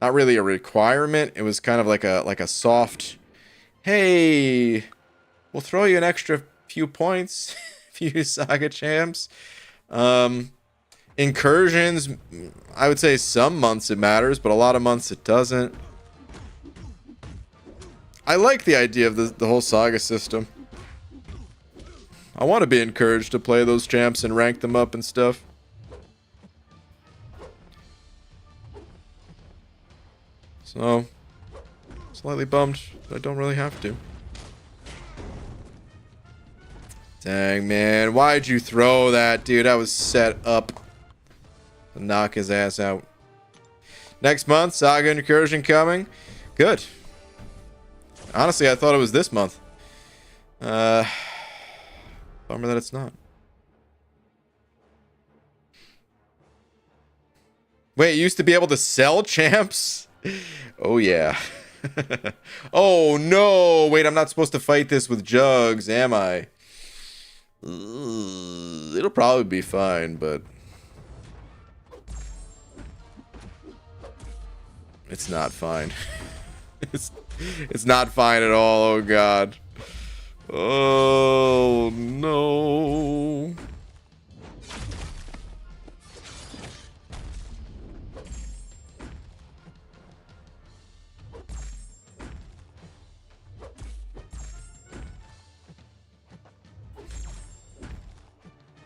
not really a requirement. It was kind of like a soft, hey, we'll throw you an extra few points if you use Saga champs. Incursions, I would say some months it matters, but a lot of months it doesn't. I like the idea of the whole Saga system. I want to be encouraged to play those champs and rank them up and stuff. So, slightly bummed, but I don't really have to. Dang, man. Why'd you throw that, dude? I was set up to knock his ass out. Next month, Saga Incursion coming. Good. Honestly, I thought it was this month. Bummer that it's not. Wait, you used to be able to sell champs? Oh, yeah. Oh, no. Wait, I'm not supposed to fight this with jugs, am I? It'll probably be fine, but it's not fine. It's not fine at all. Oh, God. Oh, no.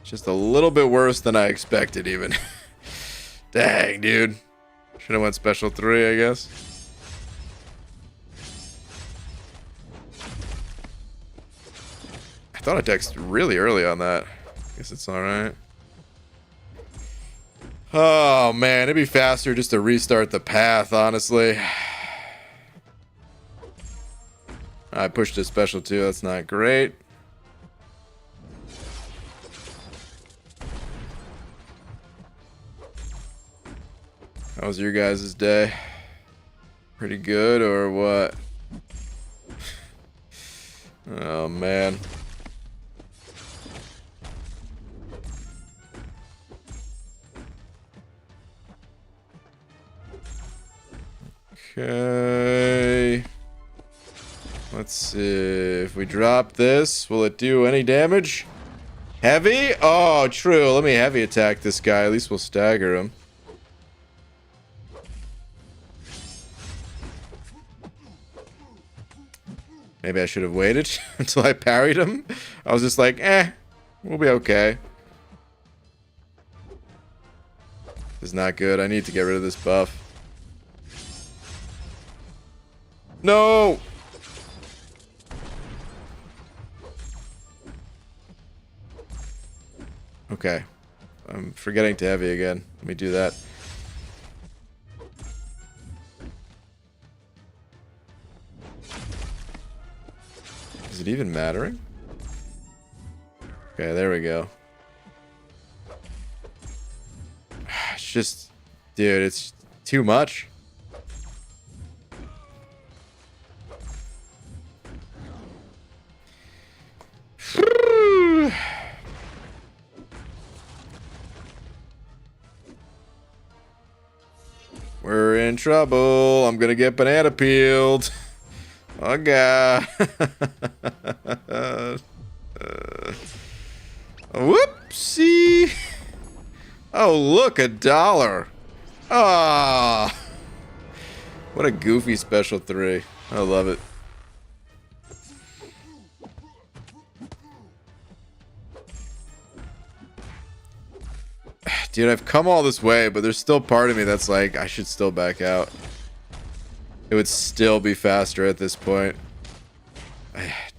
Just a little bit worse than I expected, even. Dang, dude. Should have went special 3, I guess. I thought I texted really early on that. Guess it's alright. Oh, man. It'd be faster just to restart the path, honestly. I pushed a special 2. That's not great. How was your guys' day? Pretty good or what? Oh, man. Okay. Let's see. If we drop this, will it do any damage? Heavy? Oh, true. Let me heavy attack this guy. At least we'll stagger him. Maybe I should have waited until I parried him. I was just like, we'll be okay. This is not good. I need to get rid of this buff. No! Okay. I'm forgetting to heavy again. Let me do that. Is it even mattering? Okay, there we go. It's just... Dude, it's too much. trouble. I'm gonna get banana peeled. Oh god. Whoopsie. Oh, look, $1. Ah. What a goofy special 3. I love it. Dude, I've come all this way, but there's still part of me that's like, I should still back out. It would still be faster at this point.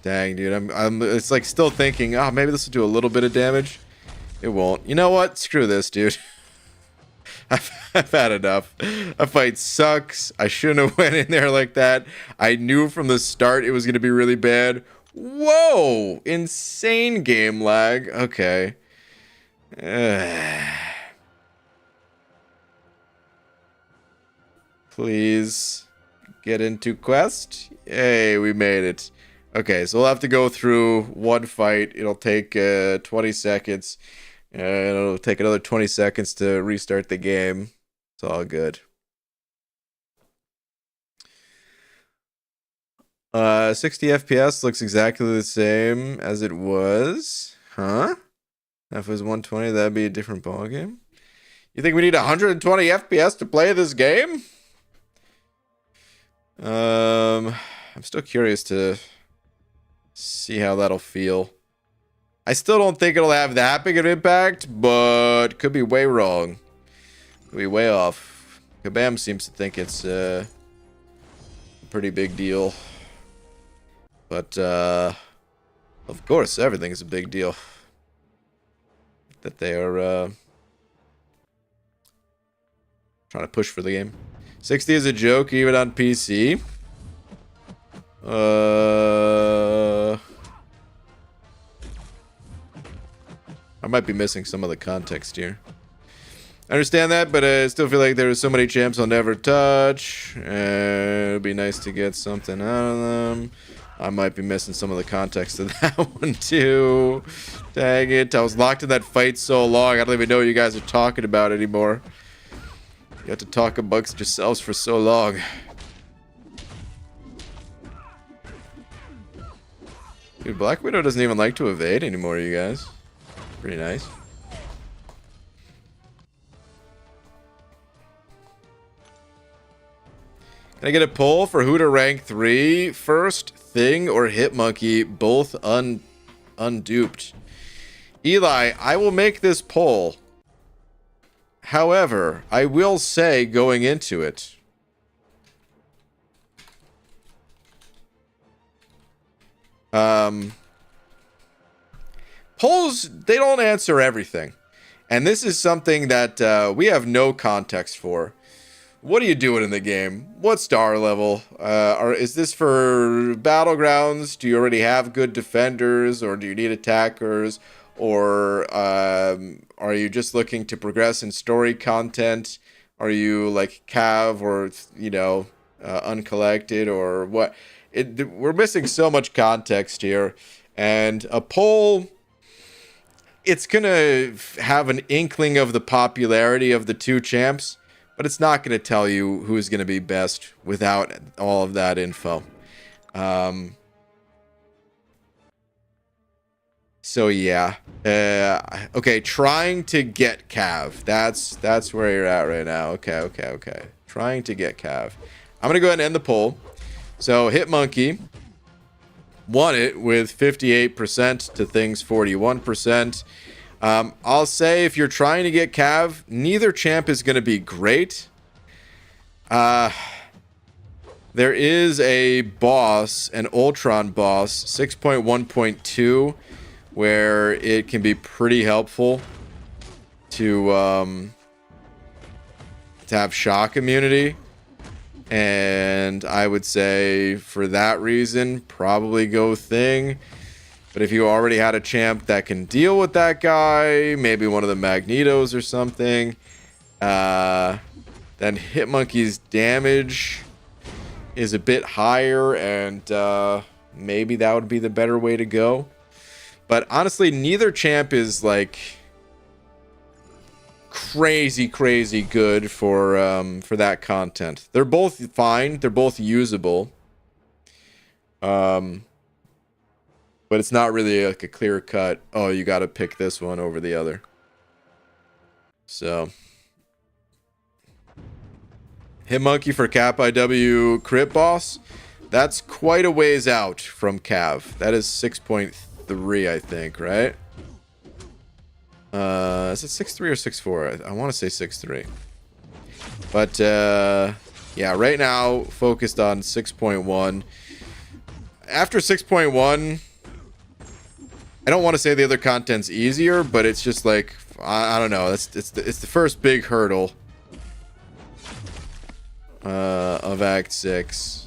Dang, dude, it's like still thinking, oh, maybe this will do a little bit of damage. It won't. You know what? Screw this, dude. I've had enough. A fight sucks. I shouldn't have went in there like that. I knew from the start it was going to be really bad. Whoa! Insane game lag. Okay. Please get into quest. Hey, we made it. Okay, so we'll have to go through one fight. It'll take 20 seconds. And it'll take another 20 seconds to restart the game. It's all good. 60 FPS looks exactly the same as it was. Huh? If it was 120, that'd be a different ballgame. You think we need 120 FPS to play this game? I'm still curious to see how that'll feel. I still don't think it'll have that big of an impact, but could be way wrong. Could be way off. Kabam seems to think it's a pretty big deal. But, of course, everything's a big deal. That they are trying to push for the game. 60 is a joke even on PC. I might be missing some of the context here. I understand that, but I still feel like there are so many champs I'll never touch. It'd be nice to get something out of them. I might be missing some of the context of that one too. Dang it. I was locked in that fight so long, I don't even know what you guys are talking about anymore. You have to talk amongst yourselves for so long. Dude, Black Widow doesn't even like to evade anymore, you guys. Pretty nice. Can I get a poll for who to rank 3? First Thing or Hitmonkey, both unduped. Eli, I will make this poll. However, I will say going into it, polls, they don't answer everything. And this is something that we have no context for. What are you doing in the game? What star level? Is this for Battlegrounds? Do you already have good defenders? Or do you need attackers? Or are you just looking to progress in story content? Are you like Cav or, you know, Uncollected or what? We're missing so much context here. And a poll, it's going to have an inkling of the popularity of the two champs, but it's not going to tell you who's going to be best without all of that info. So yeah. Okay, trying to get Cav. That's where you're at right now. Okay. Trying to get Cav. I'm going to go ahead and end the poll. So Hitmonkey won it with 58% to Thing's 41%. I'll say if you're trying to get Cav, neither champ is going to be great. There is a boss, an Ultron boss, 6.1.2, where it can be pretty helpful to have shock immunity. And I would say for that reason, probably go Thing. But if you already had a champ that can deal with that guy, maybe one of the Magnetos or something, then Hitmonkey's damage is a bit higher, and maybe that would be the better way to go. But honestly, neither champ is like crazy good for that content. They're both fine. They're both usable. But it's not really like a clear cut, oh, you got to pick this one over the other. So Hitmonkey for Cap IW crit boss. That's quite a ways out from Cav. That is 6.3, I think, right? Is it 6.3 or 6.4? I want to say 6.3. But yeah, right now focused on 6.1. After 6.1, I don't want to say the other content's easier, but it's just like, I don't know. It's the first big hurdle of Act 6.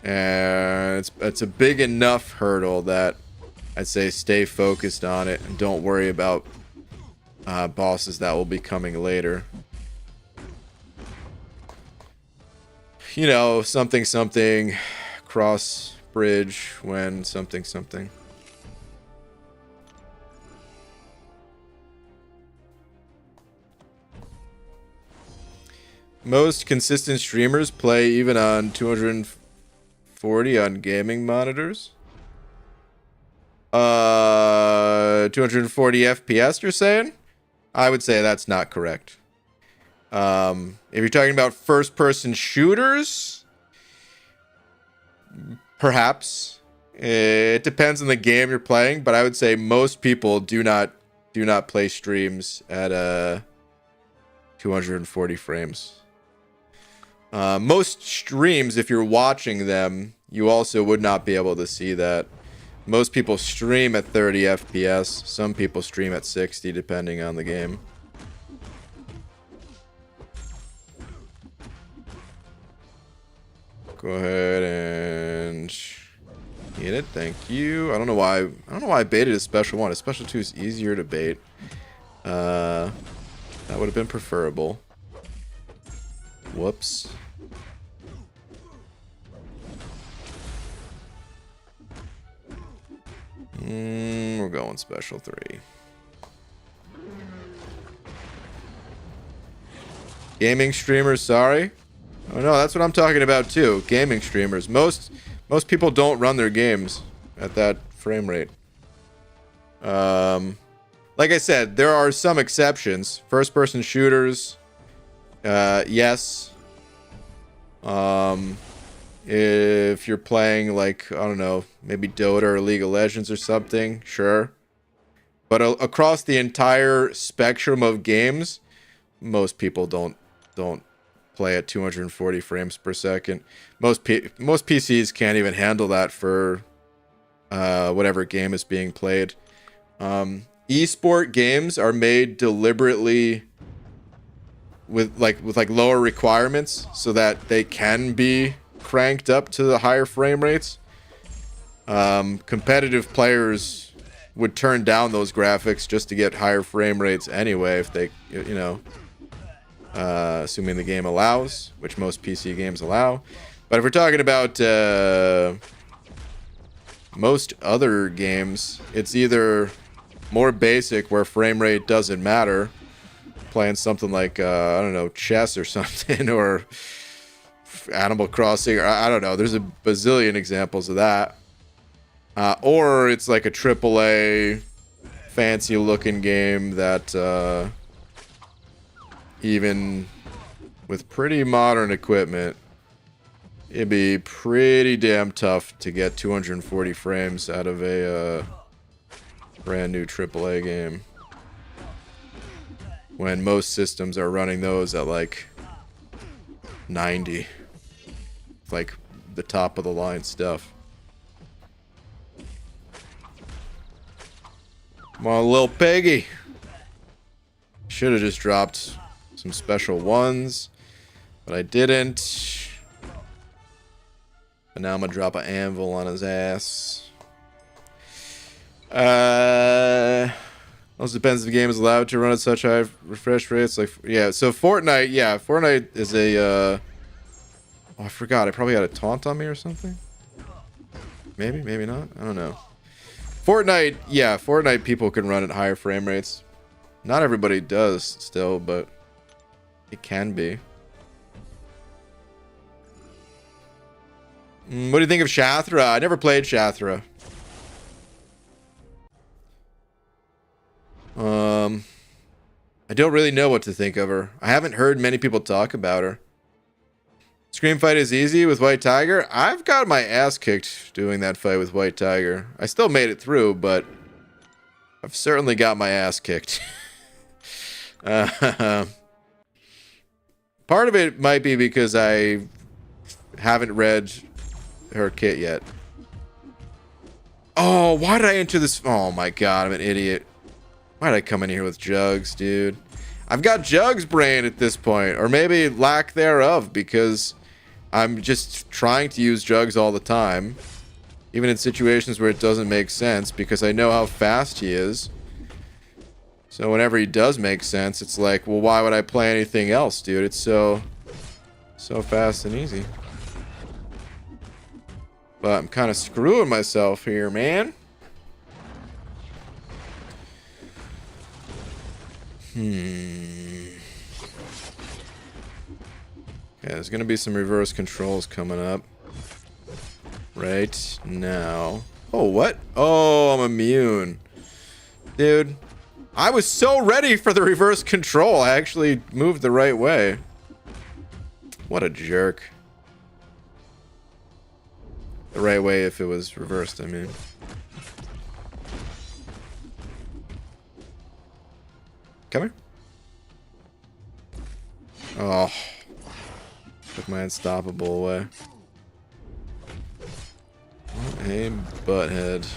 And it's a big enough hurdle that I'd say stay focused on it and don't worry about bosses that will be coming later. You know, something cross bridge when something. Most consistent streamers play even on 240 on gaming monitors. 240 FPS, you're saying? I would say that's not correct. If you're talking about first-person shooters, perhaps. It depends on the game you're playing, but I would say most people do not play streams at 240 frames. Most streams, if you're watching them, you also would not be able to see that. Most people stream at 30 FPS. Some people stream at 60, depending on the game. Go ahead and hit it. Thank you. I don't know why I baited a special 1. A special 2 is easier to bait. That would have been preferable. Whoops. We're going special 3. Gaming streamers, sorry. Oh no, that's what I'm talking about too. Gaming streamers. Most people don't run their games at that frame rate. Like I said, there are some exceptions. First-person shooters, yes. If you're playing like, I don't know, maybe Dota or League of Legends or something, sure. But across the entire spectrum of games, most people don't play at 240 frames per second. Most PCs can't even handle that for whatever game is being played. Esport games are made deliberately with lower requirements so that they can be cranked up to the higher frame rates. Competitive players would turn down those graphics just to get higher frame rates anyway, if they, you know, assuming the game allows, which most PC games allow. But if we're talking about most other games, it's either more basic where frame rate doesn't matter, playing something like I don't know, chess or something, or Animal Crossing, or I don't know, there's a bazillion examples of that. Or it's like a AAA fancy looking game that even with pretty modern equipment, it'd be pretty damn tough to get 240 frames out of a brand new AAA game, when most systems are running those at like 90, like the top of the line stuff. Come on, Lil Peggy. Should have just dropped some special 1s, but I didn't. But now I'm gonna drop an anvil on his ass. Also depends if the game is allowed to run at such high refresh rates. Like, yeah, so Fortnite, yeah, Fortnite is a oh, I forgot, I probably had a taunt on me or something. Maybe not, I don't know. Fortnite, yeah, Fortnite people can run at higher frame rates. Not everybody does still, but it can be. What do you think of Shathra? I never played Shathra. I don't really know what to think of her. I haven't heard many people talk about her. Scream fight is easy with White Tiger. I've got my ass kicked doing that fight with White Tiger. I still made it through, but I've certainly got my ass kicked. Part of it might be because I haven't read her kit yet. Oh, why did I enter this? Oh my god, I'm an idiot. Why did I come in here with Jugs, dude? I've got Jugs brain at this point, or maybe lack thereof, because I'm just trying to use Jugs all the time, even in situations where it doesn't make sense, because I know how fast he is. So whenever he does make sense, it's like, well, why would I play anything else, dude? It's so fast and easy. But I'm kind of screwing myself here, man. Okay, there's gonna be some reverse controls coming up right now. Oh, what? Oh, I'm immune. Dude, I was so ready for the reverse control. I actually moved the right way. What a jerk. The right way if it was reversed, I mean. Come here. Oh. Took my unstoppable away. What a butthead.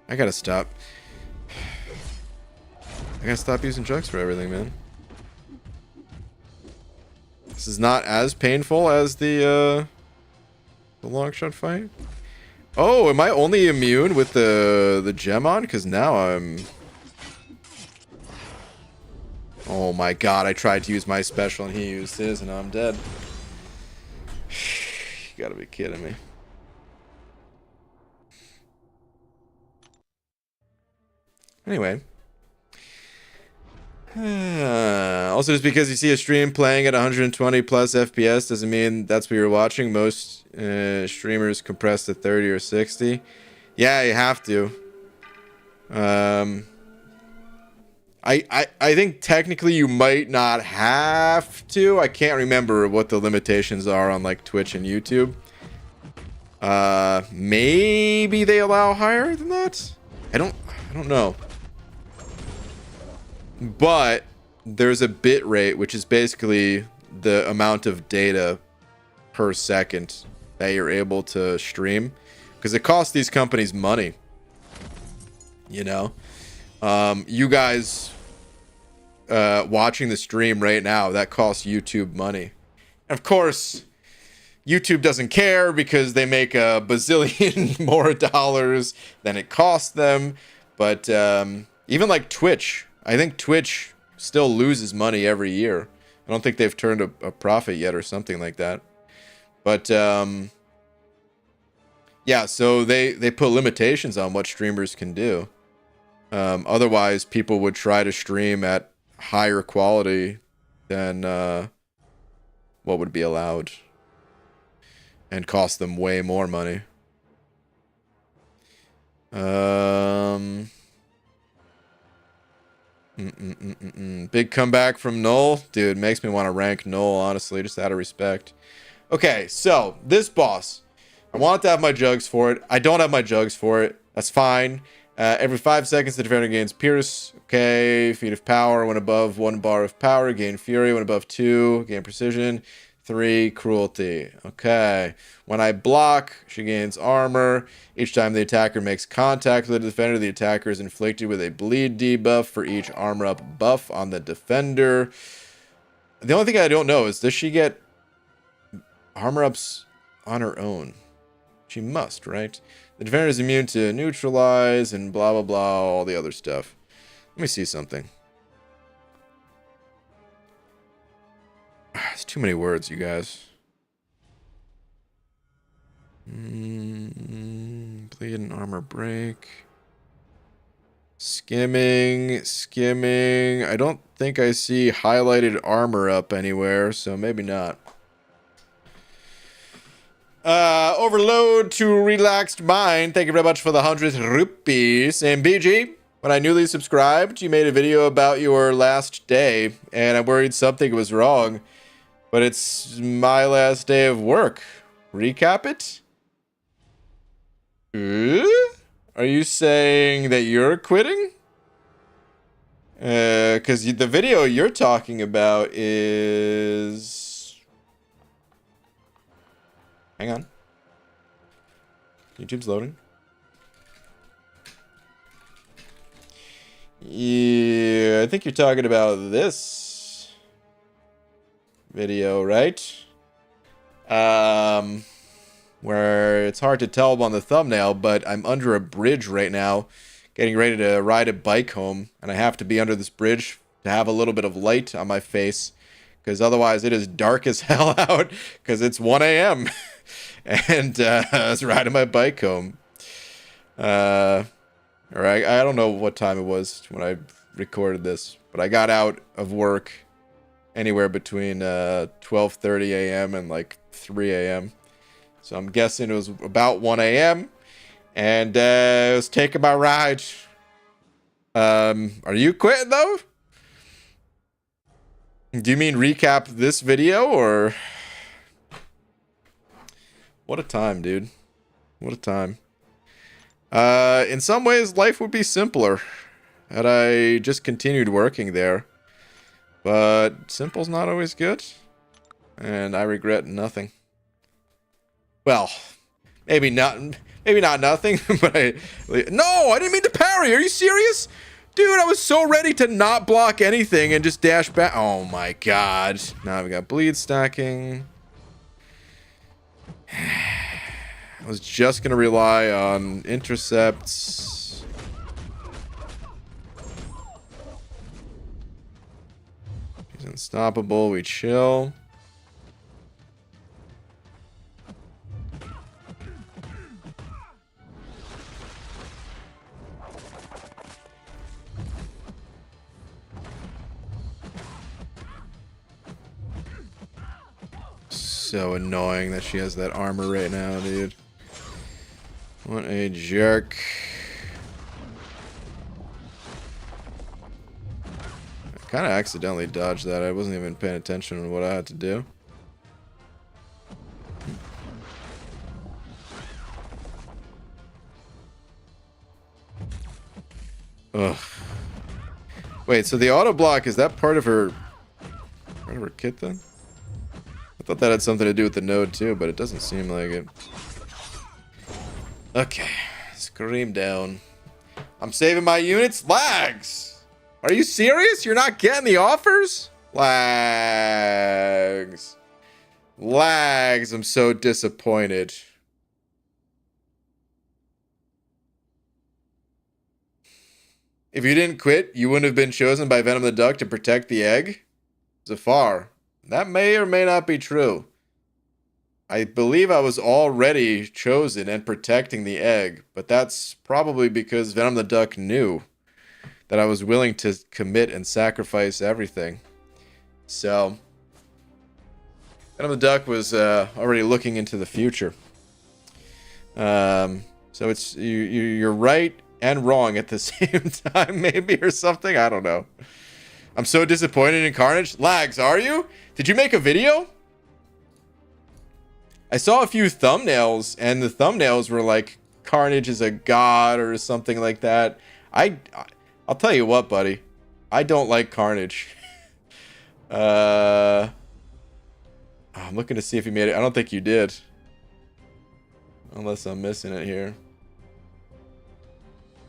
I gotta stop. I gotta stop using Jugs for everything, man. This is not as painful as the long shot fight. Oh, am I only immune with the gem on? Because now I'm... Oh my god, I tried to use my special and he used his and now I'm dead. You gotta be kidding me. Anyway. Also, just because you see a stream playing at 120 plus FPS doesn't mean that's what you're watching. Most streamers compress to 30 or 60. Yeah, you have to. I think technically you might not have to. I can't remember what the limitations are on like Twitch and YouTube. Maybe they allow higher than that. I don't know. But there's a bit rate, which is basically the amount of data per second that you're able to stream, because it costs these companies money. You know, you guys watching the stream right now, that costs YouTube money. Of course, YouTube doesn't care because they make a bazillion more dollars than it costs them. But even like Twitch, I think Twitch still loses money every year. I don't think they've turned a profit yet or something like that. But yeah, so they put limitations on what streamers can do. Otherwise, people would try to stream at higher quality than what would be allowed and cost them way more money. Big comeback from Null. Dude, makes me want to rank Null, honestly, just out of respect. Okay, so this boss, I wanted to have my Jugs for it. I don't have my Jugs for it. That's fine. Every 5 seconds, the defender gains Pierce. Okay, Feat of Power. When above 1 bar of power, gain Fury. When above 2, gain Precision. 3, Cruelty. Okay. When I block, she gains Armor. Each time the attacker makes contact with the defender, the attacker is inflicted with a bleed debuff for each armor up buff on the defender. The only thing I don't know is, does she get armor ups on her own? She must, right? The defender is immune to neutralize and blah, blah, blah, all the other stuff. Let me see something. It's too many words, you guys. Bleed and armor break. Skimming, skimming. I don't think I see highlighted armor up anywhere, so maybe not. Overload to relaxed mind. Thank you very much for the 100th rupees. And BG, when I newly subscribed, you made a video about your last day, and I worried something was wrong. But it's my last day of work. Recap it? Are you saying that you're quitting? Because the video you're talking about is... Hang on. YouTube's loading. Yeah, I think you're talking about this video, right? Where it's hard to tell on the thumbnail, but I'm under a bridge right now, getting ready to ride a bike home, and I have to be under this bridge to have a little bit of light on my face, because otherwise it is dark as hell out, because it's 1 a.m. and I was riding my bike home. Or I don't know what time it was when I recorded this, but I got out of work anywhere between 12:30 a.m. and like 3 a.m. So I'm guessing it was about 1 a.m. and I was taking my ride. Are you quitting though? Do you mean recap this video or? What a time, dude. What a time. In some ways, life would be simpler had I just continued working there. But simple's not always good. And I regret nothing. Well, maybe not nothing, but no, I didn't mean to parry. Are you serious? Dude, I was so ready to not block anything and just dash back. Oh my god. Now we got bleed stacking. I was just gonna rely on intercepts. He's unstoppable, we chill. So annoying that she has that armor right now, dude. What a jerk. I kind of accidentally dodged that. I wasn't even paying attention to what I had to do. Ugh. Wait, so the auto block, is that part of her kit then? I thought that had something to do with the node too, but it doesn't seem like it. Okay, scream down. I'm saving my units. Lags! Are you serious? You're not getting the offers? Lags. Lags, I'm so disappointed. If you didn't quit, you wouldn't have been chosen by Venom the Duck to protect the egg? Zafar. That may or may not be true. I believe I was already chosen and protecting the egg, but that's probably because Venom the Duck knew that I was willing to commit and sacrifice everything. So, Venom the Duck was already looking into the future. So it's you're right and wrong at the same time, maybe, or something. I don't know. I'm so disappointed in Carnage. Lags, are you? Did you make a video? I saw a few thumbnails, and the thumbnails were like, Carnage is a god or something like that. I'll tell you what, buddy. I don't like Carnage. I'm looking to see if you made it. I don't think you did. Unless I'm missing it here.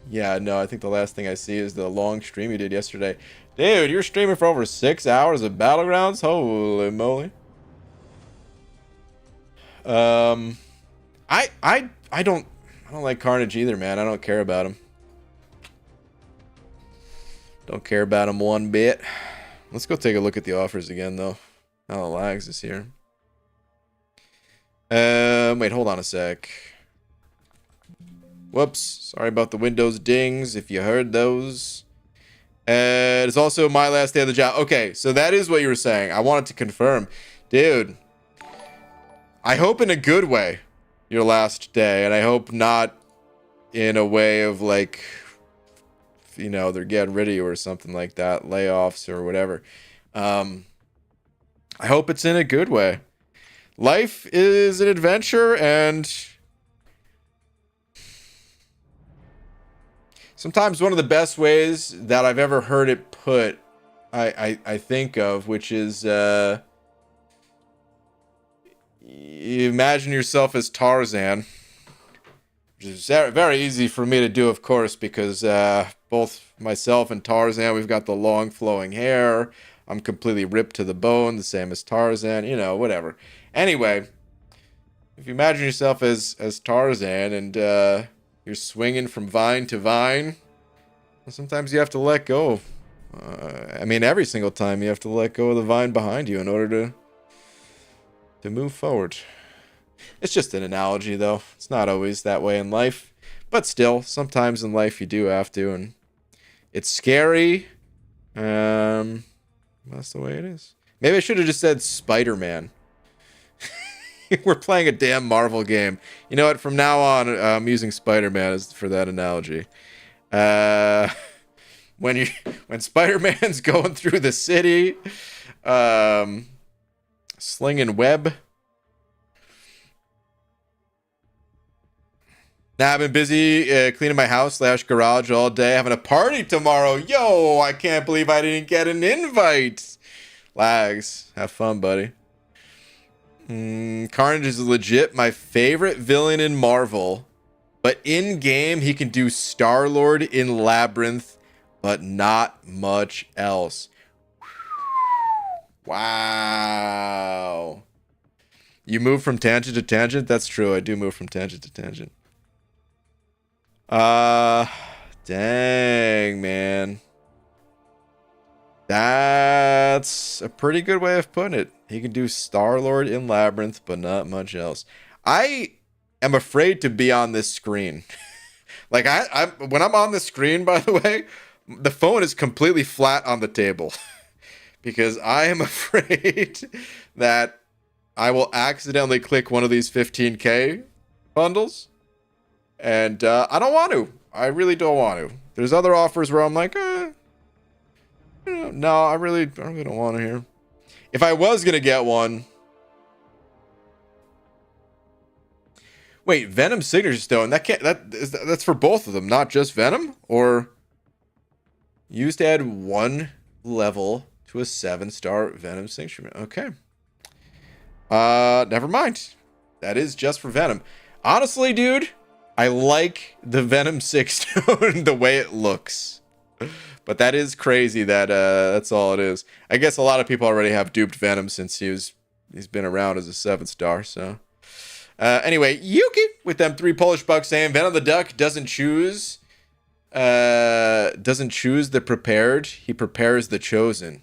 Yeah, no, I think the last thing I see is the long stream you did yesterday. Dude, you're streaming for over 6 hours of Battlegrounds? Holy moly. I don't like Carnage either, man. I don't care about him. Don't care about him one bit. Let's go take a look at the offers again, though. Now the lags is here. Wait, hold on a sec. Whoops. Sorry about the Windows dings if you heard those. It's also my last day of the job. Okay, so that is what you were saying. I wanted to confirm. Dude, I hope in a good way, your last day. And I hope not in a way of like, you know, they're getting rid of you or something like that. Layoffs or whatever. I hope it's in a good way. Life is an adventure, and sometimes one of the best ways that I've ever heard it put, I think of, which is you imagine yourself as Tarzan, which is very easy for me to do, of course, because both myself and Tarzan, we've got the long flowing hair. I'm completely ripped to the bone, the same as Tarzan, you know, whatever. Anyway, if you imagine yourself as Tarzan and you're swinging from vine to vine, sometimes you have to let go. I mean, every single time you have to let go of the vine behind you in order to move forward. It's just an analogy, though. It's not always that way in life. But still, sometimes in life you do have to, and it's scary. That's the way it is. Maybe I should have just said Spider-Man. We're playing a damn Marvel game. You know what? From now on, I'm using Spider-Man as for that analogy. When Spider-Man's going through the city, slinging web. Now I've been busy cleaning my house / garage all day, having a party tomorrow. Yo, I can't believe I didn't get an invite. Lags, have fun, buddy. Carnage is legit my favorite villain in Marvel, but in game he can do Star-Lord in Labyrinth, but not much else. Wow. You move from tangent to tangent? That's true. I do move from tangent to tangent. Dang, man. That's a pretty good way of putting it. He can do Star-Lord in Labyrinth, but not much else. I am afraid to be on this screen. Like, I when I'm on the screen, by the way, the phone is completely flat on the table. Because I am afraid that I will accidentally click one of these 15K bundles. And I don't want to. I really don't want to. There's other offers where I'm like, no, I really don't want to here. If I was going to get one. Wait, Venom Signature Stone. That's for both of them, not just Venom? Or used to add 1 level to a 7-star Venom Signature. Okay. Never mind. That is just for Venom. Honestly, dude, I like the Venom 6 Stone the way it looks. But that is crazy that that's all it is. I guess a lot of people already have duped Venom since he's been around as a 7-star, so. Anyway, Yuki with them 3 Polish bucks saying Venom the Duck doesn't choose the prepared, he prepares the chosen.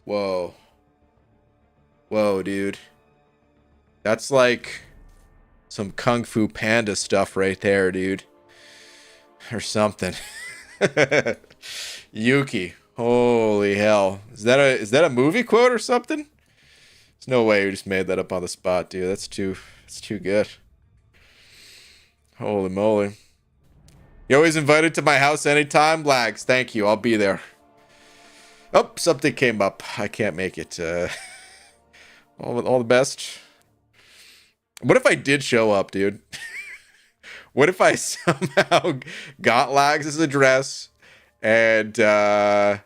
Whoa. Whoa, dude. That's like some Kung Fu Panda stuff right there, dude. Or something. Yuki. Holy hell. Is that a movie quote or something? There's no way you just made that up on the spot, dude. That's too good. Holy moly. You're always invited to my house anytime. Lags. Thank you. I'll be there. Oh, something came up. I can't make it. All the best. What if I did show up, dude? What if I somehow got Lags' address and I'm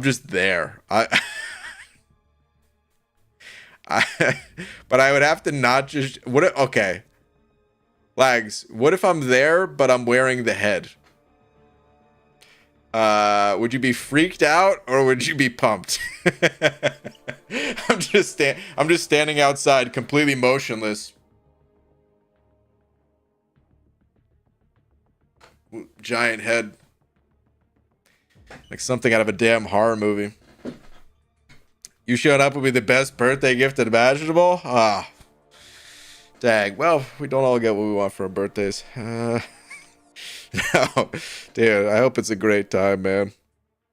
just there? But I would have to not just... Okay. Lags, what if I'm there, but I'm wearing the head? Would you be freaked out or would you be pumped? I'm just standing outside completely motionless. Giant head. Like something out of a damn horror movie. You showing up would be the best birthday gift imaginable? Dang. Well, we don't all get what we want for our birthdays. No. Dude, I hope it's a great time, man.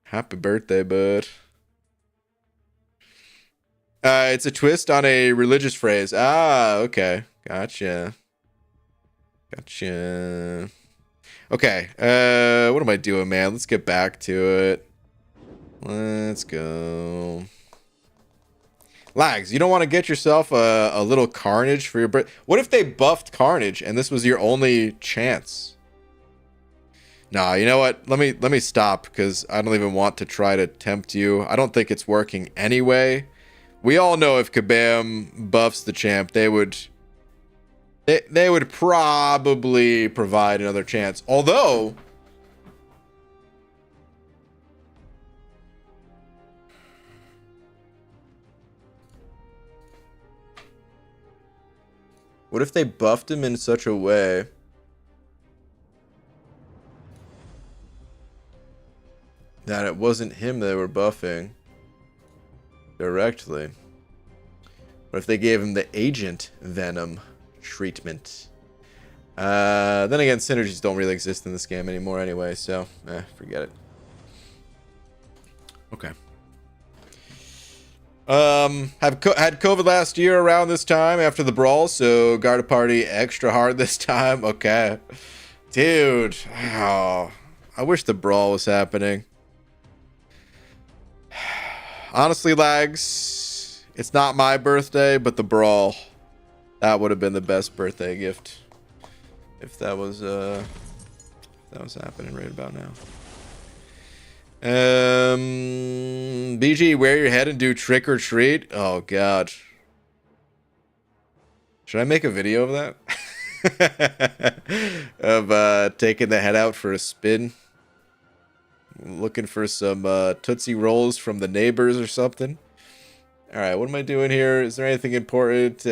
Happy birthday, bud. It's a twist on a religious phrase. Ah, okay. Gotcha. Gotcha. Okay. What am I doing, man? Let's get back to it. Let's go. Lags, you don't want to get yourself a little Carnage for your birthday? What if they buffed Carnage and this was your only chance? Nah, you know what? Let me stop because I don't even want to try to tempt you. I don't think it's working anyway. We all know if Kabam buffs the champ, they would probably provide another chance. Although what if they buffed him in such a way that it wasn't him they were buffing directly? What if they gave him the agent Venom treatment? Then again, synergies don't really exist in this game anymore anyway, so forget it. Okay. Had COVID last year around this time after the brawl, so guard a party extra hard this time. Okay. Dude. Oh, I wish the brawl was happening. Honestly, lags, it's not my birthday, but the brawl. That would have been the best birthday gift if that was happening right about now. BG, wear your head and do trick or treat. Oh god. Should I make a video of that? Of taking the head out for a spin? Looking for some Tootsie Rolls from the neighbors or something. Alright, what am I doing here? Is there anything important?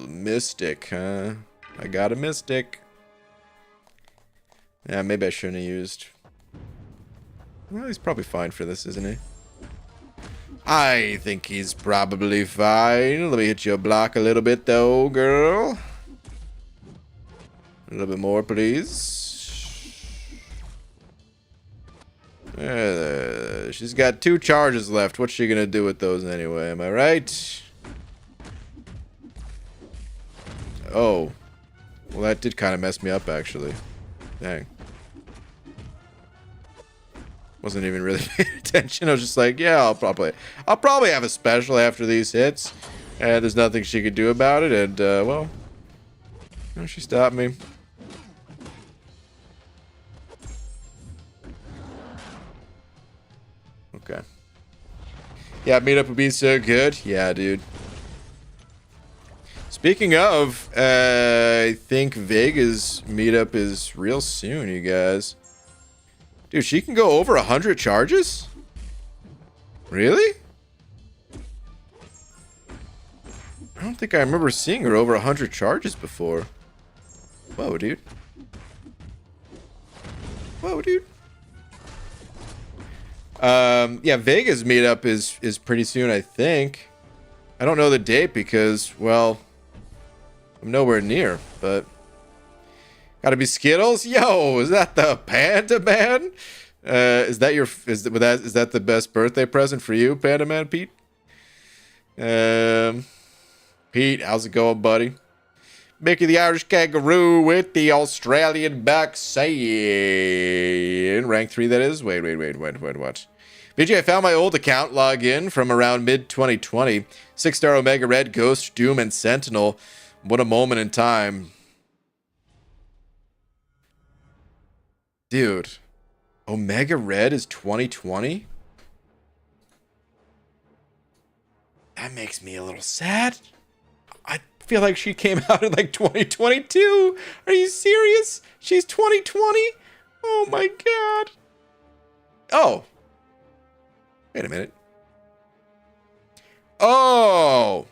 Mystic, huh? I got a Mystic. Yeah, maybe I shouldn't have used. Well, he's probably fine for this, isn't he? I think he's probably fine. Let me hit your block a little bit, though, girl. A little bit more, please. She's got 2 charges left. What's she gonna do with those anyway? Am I right? Oh. Well, that did kind of mess me up, actually. Dang. Wasn't even really paying attention. I was just like, yeah, I'll probably have a special after these hits. And there's nothing she could do about it. And, well, she stopped me. Okay. Yeah, meetup would be so good. Yeah, dude. Speaking of, I think Vega's meetup is real soon, you guys. Dude, she can go over 100 charges? Really? I don't think I remember seeing her over 100 charges before. Whoa, dude. Whoa, dude. Yeah, Vega's meetup is pretty soon, I think. I don't know the date because, well, I'm nowhere near, but gotta be Skittles. Yo, is that the Panda Man? Is that the best birthday present for you, Panda Man Pete? Pete, how's it going, buddy? Mickey the Irish Kangaroo with the Australian back saying rank 3, that is. Wait, what? BJ, I found my old account login from around mid-2020. 6-star Omega Red, Ghost, Doom, and Sentinel. What a moment in time. Dude, Omega Red is 2020? That makes me a little sad. I feel like she came out in like 2022. Are you serious? She's 2020? Oh my god. Oh. Wait a minute. Oh.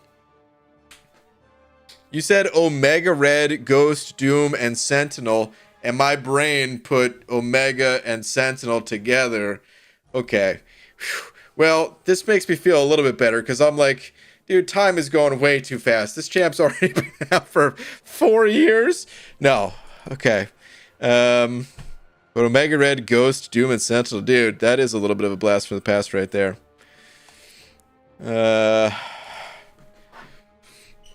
You said Omega Red, Ghost, Doom, and Sentinel, and my brain put Omega and Sentinel together. Okay. Whew. Well, this makes me feel a little bit better, because I'm like, Dude, time is going way too fast. This champ's already been out for 4 years. No. Okay. But Omega Red, Ghost, Doom, and Sentinel. Dude, that is a little bit of a blast from the past right there. Heart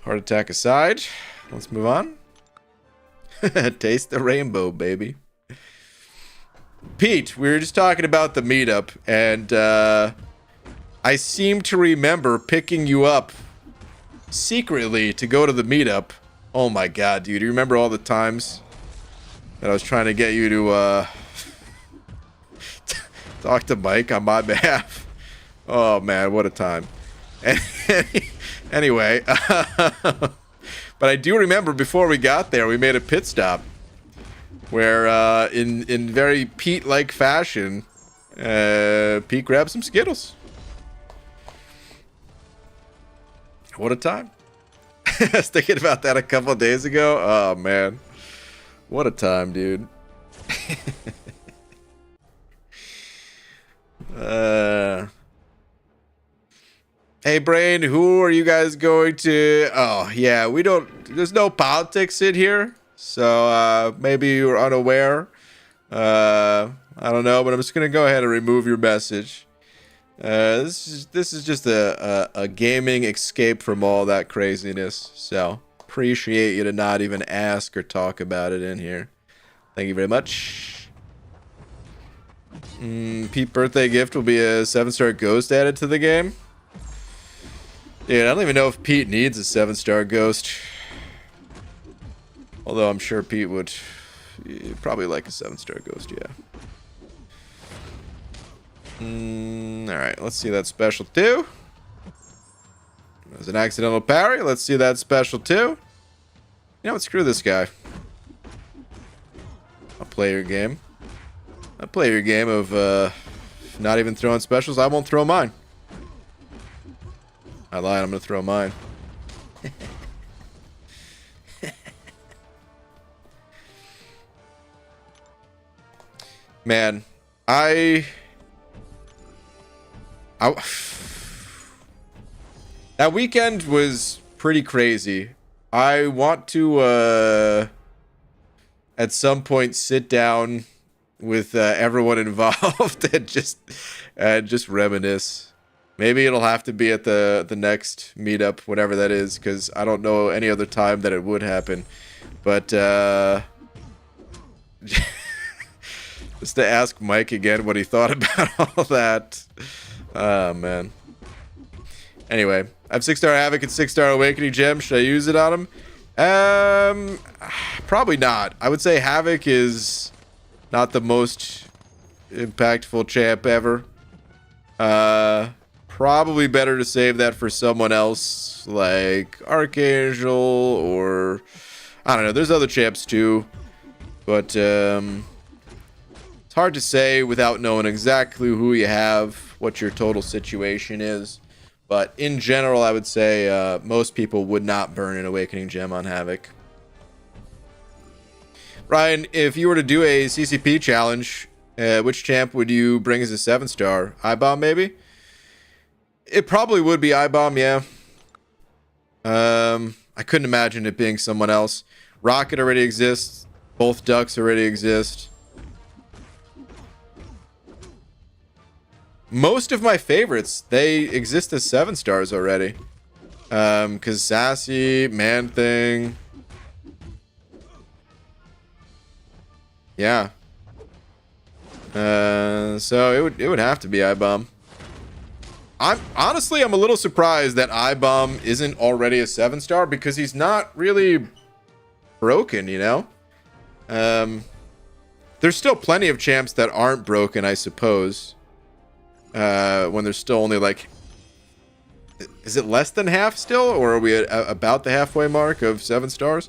attack aside. Let's move on. Taste the rainbow, baby. Pete, we were just talking about the meetup, and I seem to remember picking you up secretly to go to the meetup. Oh my god, dude. Do you remember all the times that I was trying to get you to talk to Mike on my behalf? Oh man, what a time. Anyway, but I do remember before we got there, we made a pit stop where in very Pete-like fashion, Pete grabbed some Skittles. What a time. I was thinking about that a couple of days ago. Oh, man. What a time, dude. Hey, Brain, who are you guys going to... Oh, yeah, we don't... There's no politics in here. So, maybe you're unaware. I don't know, but I'm just going to go ahead and remove your message. This is just a gaming escape from all that craziness. So appreciate you to not even ask or talk about it in here. Thank you very much. Pete birthday gift will be a 7-star ghost added to the game. Dude, I don't even know if Pete needs a 7-star ghost. Although I'm sure Pete would probably like a 7-star ghost, yeah. Alright, let's see that special too. It was an accidental parry. Let's see that special too. You know what? Screw this guy. I'll play your game. I'll play your game of not even throwing specials. I won't throw mine. I lied. I'm going to throw mine. Man, that weekend was pretty crazy. I want to at some point sit down with everyone involved and just reminisce. Maybe it'll have to be at the next meetup, whatever that is, because I don't know any other time that it would happen. But just to ask Mike again what he thought about all that. Oh, man. Anyway, I have 6-star Havoc and 6-star Awakening Gem. Should I use it on him? Probably not. I would say Havoc is not the most impactful champ ever. Probably better to save that for someone else, like Archangel, or... I don't know, there's other champs too. But, it's hard to say without knowing exactly who you have, what your total situation is. But in general, I would say most people would not burn an Awakening Gem on Havoc. Ryan, if you were to do a CCP challenge, which champ would you bring as a 7-star? I-Bomb, maybe? It probably would be I-Bomb, yeah. I couldn't imagine it being someone else. Rocket already exists. Both Ducks already exist. Most of my favorites, they exist as 7-stars already. Because Sassy, Man-Thing. Yeah. So it would have to be I-Bomb. I'm a little surprised that I-Bomb isn't already a 7-star because he's not really broken, you know? There's still plenty of champs that aren't broken, I suppose. When there's still only like... Is it less than half still? Or are we at about the halfway mark of 7 stars?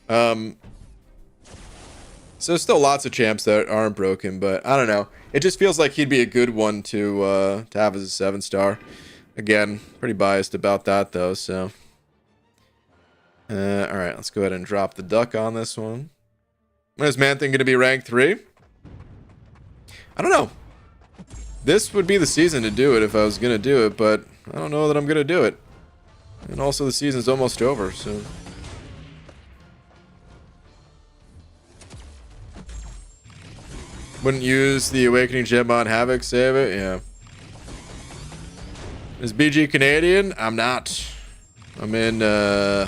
So still lots of champs that aren't broken, but I don't know. It just feels like he'd be a good one to have as a 7-star. Again, pretty biased about that though, so... Alright, let's go ahead and drop the duck on this one. When is Man-Thing going to be rank 3? I don't know. This would be the season to do it if I was going to do it, but I don't know that I'm going to do it. And also the season's almost over, so... Wouldn't use the Awakening Gem on Havoc, save it? Yeah. Is BG Canadian? I'm not. I'm in the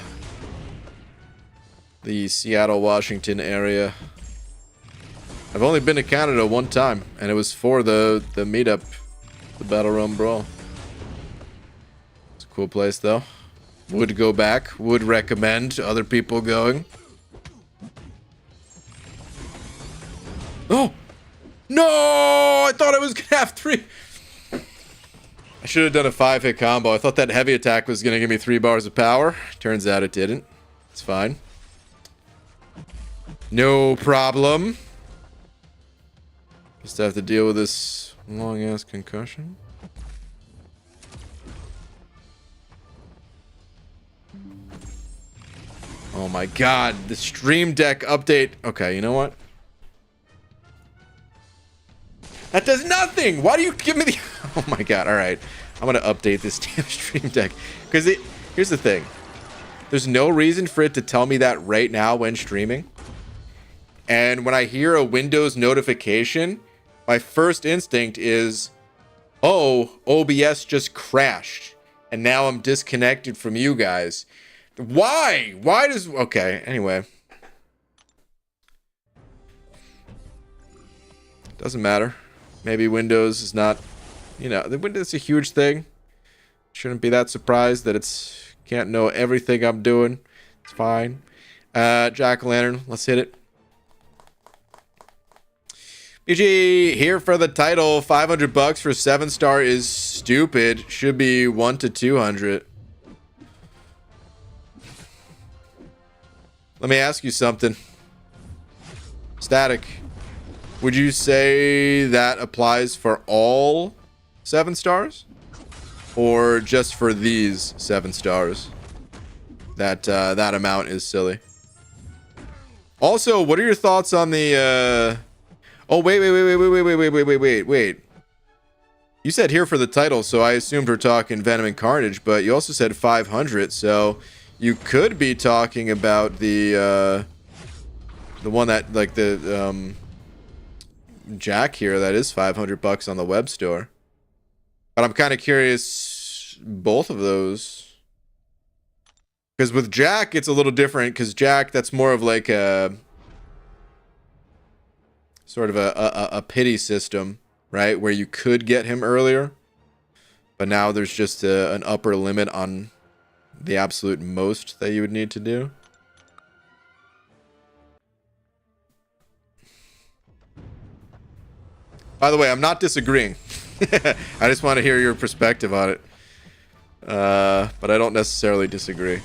Seattle, Washington area. I've only been to Canada one time, and it was for the meetup, the Battle Realm Brawl. It's a cool place, though. Would go back. Would recommend other people going. Oh! No! I thought I was gonna have 3. I should have done a 5-hit combo. I thought that heavy attack was gonna give me 3 bars of power. Turns out it didn't. It's fine. No problem. Just have to deal with this long-ass concussion. Oh my god, the Stream Deck update. Okay, you know what? That does nothing! Why do you give me the... Oh my god, alright. I'm gonna update this damn Stream Deck. Because here's the thing. There's no reason for it to tell me that right now when streaming. And when I hear a Windows notification, my first instinct is, oh, OBS just crashed. And now I'm disconnected from you guys. Why? Why does... Okay, anyway. Doesn't matter. Maybe Windows is not... You know, the Windows is a huge thing. Shouldn't be that surprised that it's... Can't know everything I'm doing. It's fine. Jack-o'-lantern, let's hit it. BG, here for the title. $500 for 7-star is stupid. Should be 1 to 200. Let me ask you something. Static. Would you say that applies for all 7 stars? Or just for these 7 stars? That that amount is silly. Also, what are your thoughts on the Oh, wait. You said here for the title, so I assumed we're talking Venom and Carnage, but you also said 500, so you could be talking about the one that, like, the Jack here, that is $500 on the web store. But I'm kind of curious, both of those. Because with Jack, it's a little different, because Jack, that's more of like a... Sort of a pity system, right? Where you could get him earlier. But now there's just an upper limit on the absolute most that you would need to do. By the way, I'm not disagreeing. I just want to hear your perspective on it. But I don't necessarily disagree.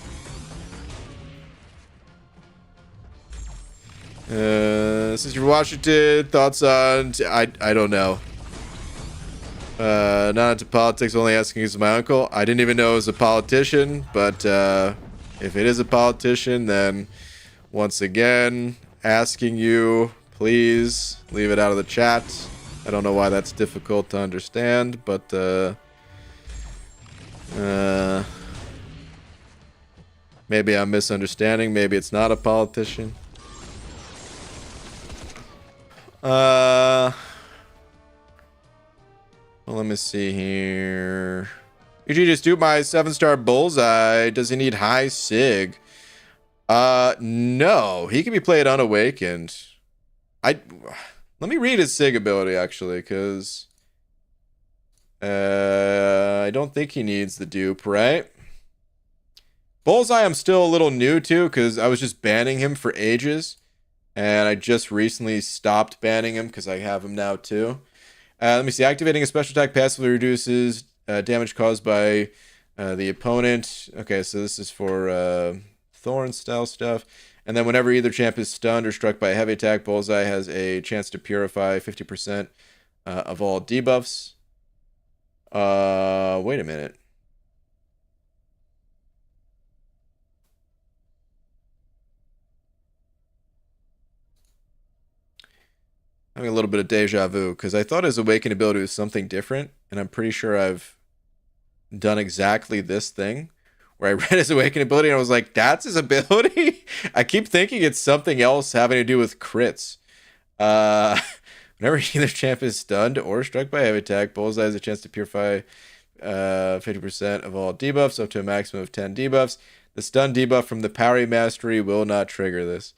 Since you're Washington, thoughts on... I don't know. Not into politics, only asking because of my uncle. I didn't even know he was a politician, but if it is a politician, then once again, asking you, please leave it out of the chat. I don't know why that's difficult to understand, but maybe I'm misunderstanding. Maybe it's not a politician. Well, let me see here. UG, just do my 7-star bullseye. Does he need high sig? No. He can be played unawakened. Let me read his sig ability, actually, because I don't think he needs the dupe, right? Bullseye I'm still a little new to, because I was just banning him for ages. And I just recently stopped banning him because I have him now too. Let me see. Activating a special attack passively reduces damage caused by the opponent. Okay, so this is for Thorn style stuff. And then whenever either champ is stunned or struck by a heavy attack, Bullseye has a chance to purify 50% of all debuffs. Wait a minute. Having a little bit of deja vu, because I thought his awaken ability was something different, and I'm pretty sure I've done exactly this thing, where I read his awaken ability and I was like, that's his ability? I keep thinking it's something else having to do with crits. Whenever either champ is stunned or struck by heavy attack, Bullseye has a chance to purify 50% of all debuffs up to a maximum of 10 debuffs. The stun debuff from the Parry Mastery will not trigger this.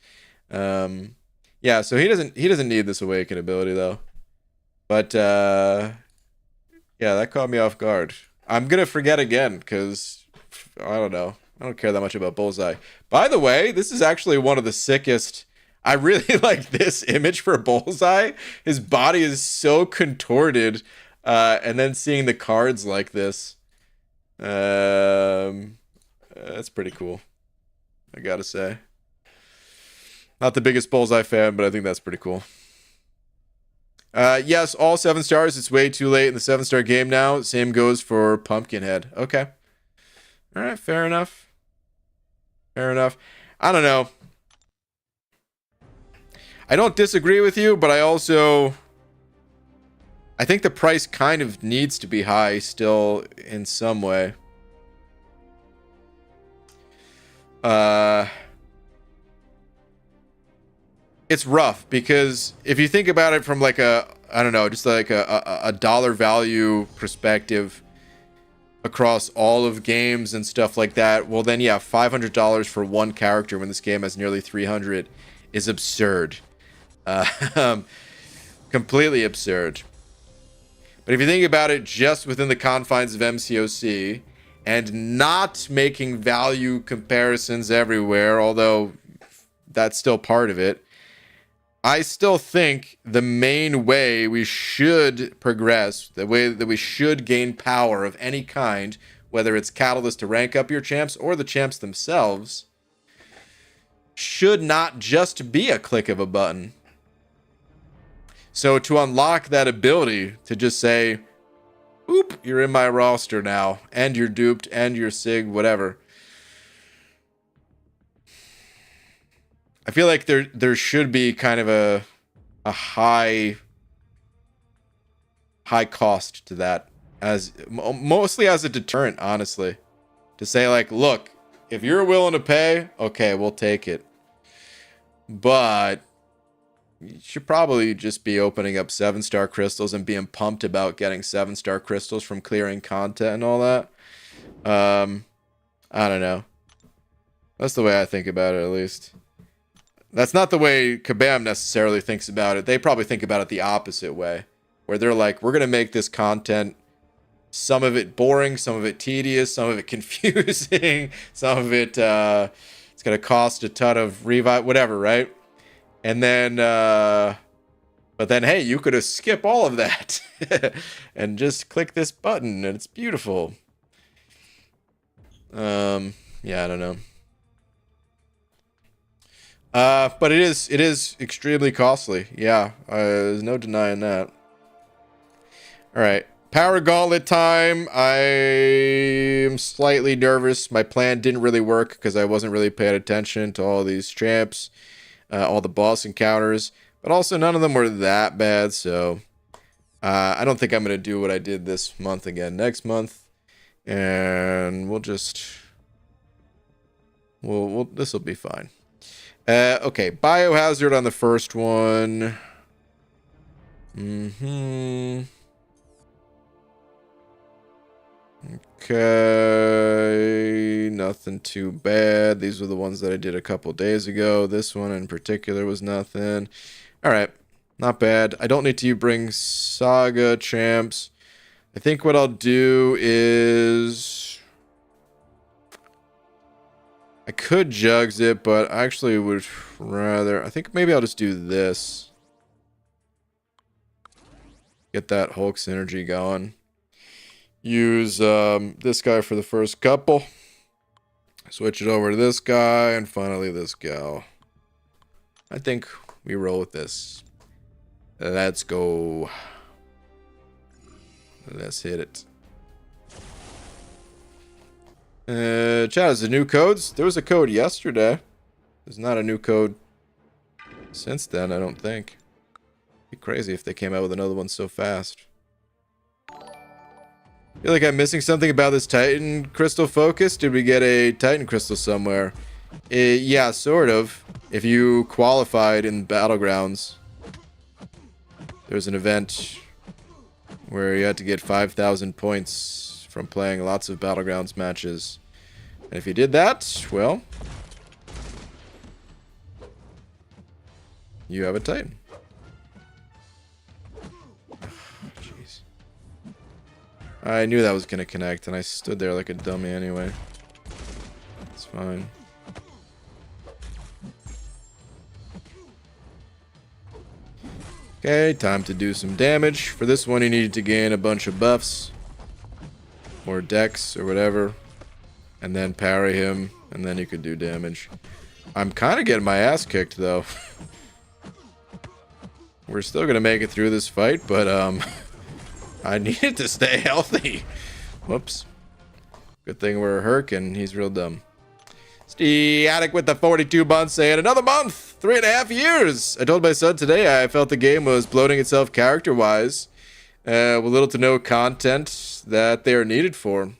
Yeah, so he doesn't need this awaken ability though. But yeah, that caught me off guard. I'm gonna forget again because I don't know. I don't care that much about Bullseye. By the way, this is actually one of the sickest. I really like this image for Bullseye. His body is so contorted, and then seeing the cards like this, that's pretty cool. I gotta say. Not the biggest Bullseye fan, but I think that's pretty cool. Yes, all 7 stars. It's way too late in the 7-star game now. Same goes for Pumpkinhead. Okay. All right, fair enough. Fair enough. I don't know. I don't disagree with you, but I think the price kind of needs to be high still in some way. It's rough because if you think about it from like I don't know, just like a dollar value perspective across all of games and stuff like that, well then yeah, $500 for one character when this game has nearly 300 is absurd. Completely absurd. But if you think about it just within the confines of MCOC and not making value comparisons everywhere, although that's still part of it, I still think the main way we should progress, the way that we should gain power of any kind, whether it's Catalyst to rank up your champs or the champs themselves, should not just be a click of a button. So to unlock that ability to just say, oop, you're in my roster now, and you're duped, and you're SIG, whatever. I feel like there should be kind of a high cost to that, as mostly as a deterrent, honestly, to say like, look, if you're willing to pay, okay, we'll take it, but you should probably just be opening up 7-star crystals and being pumped about getting 7-star crystals from clearing content and all that. I don't know. That's the way I think about it, at least. That's not the way Kabam necessarily thinks about it. They probably think about it the opposite way, where they're like, we're going to make this content, some of it boring, some of it tedious, some of it confusing, some of it, it's going to cost a ton of revive, whatever, right? And then, but then, hey, you could have skipped all of that and just click this button and it's beautiful. Yeah, I don't know. But it is extremely costly. Yeah, there's no denying that. All right, Paragon Gauntlet time. I am slightly nervous. My plan didn't really work because I wasn't really paying attention to all these champs, all the boss encounters, but also none of them were that bad. So I don't think I'm gonna do what I did this month again next month, and we'll this will be fine. Okay, Biohazard on the first one. Okay, nothing too bad. These were the ones that I did a couple days ago. This one in particular was nothing. All right, not bad. I don't need to bring Saga champs. I think what I'll do is, I could jugs it, but I actually would rather, I think maybe I'll just do this. Get that Hulk synergy going. Use this guy for the first couple. Switch it over to this guy, and finally this gal. I think we roll with this. Let's go. Let's hit it. Chat, is the new codes? There was a code yesterday. There's not a new code since then, I don't think. It'd be crazy if they came out with another one so fast. Feel like I'm missing something about this Titan crystal focus. Did we get a Titan crystal somewhere? Yeah, sort of. If you qualified in Battlegrounds, there's an event where you had to get 5,000 points from playing lots of Battlegrounds matches. And if you did that, well, you have a Titan. Jeez. I knew that was going to connect, and I stood there like a dummy anyway. It's fine. Okay, time to do some damage. For this one, you needed to gain a bunch of buffs. Or dex, or whatever. And then parry him, and then you could do damage. I'm kind of getting my ass kicked, though. We're still going to make it through this fight, but, I needed to stay healthy. Whoops. Good thing we're Herc, and he's real dumb. Steatic with the 42 months saying another month, 3.5 years. I told my son today I felt the game was bloating itself character-wise, with little to no content that they are needed for.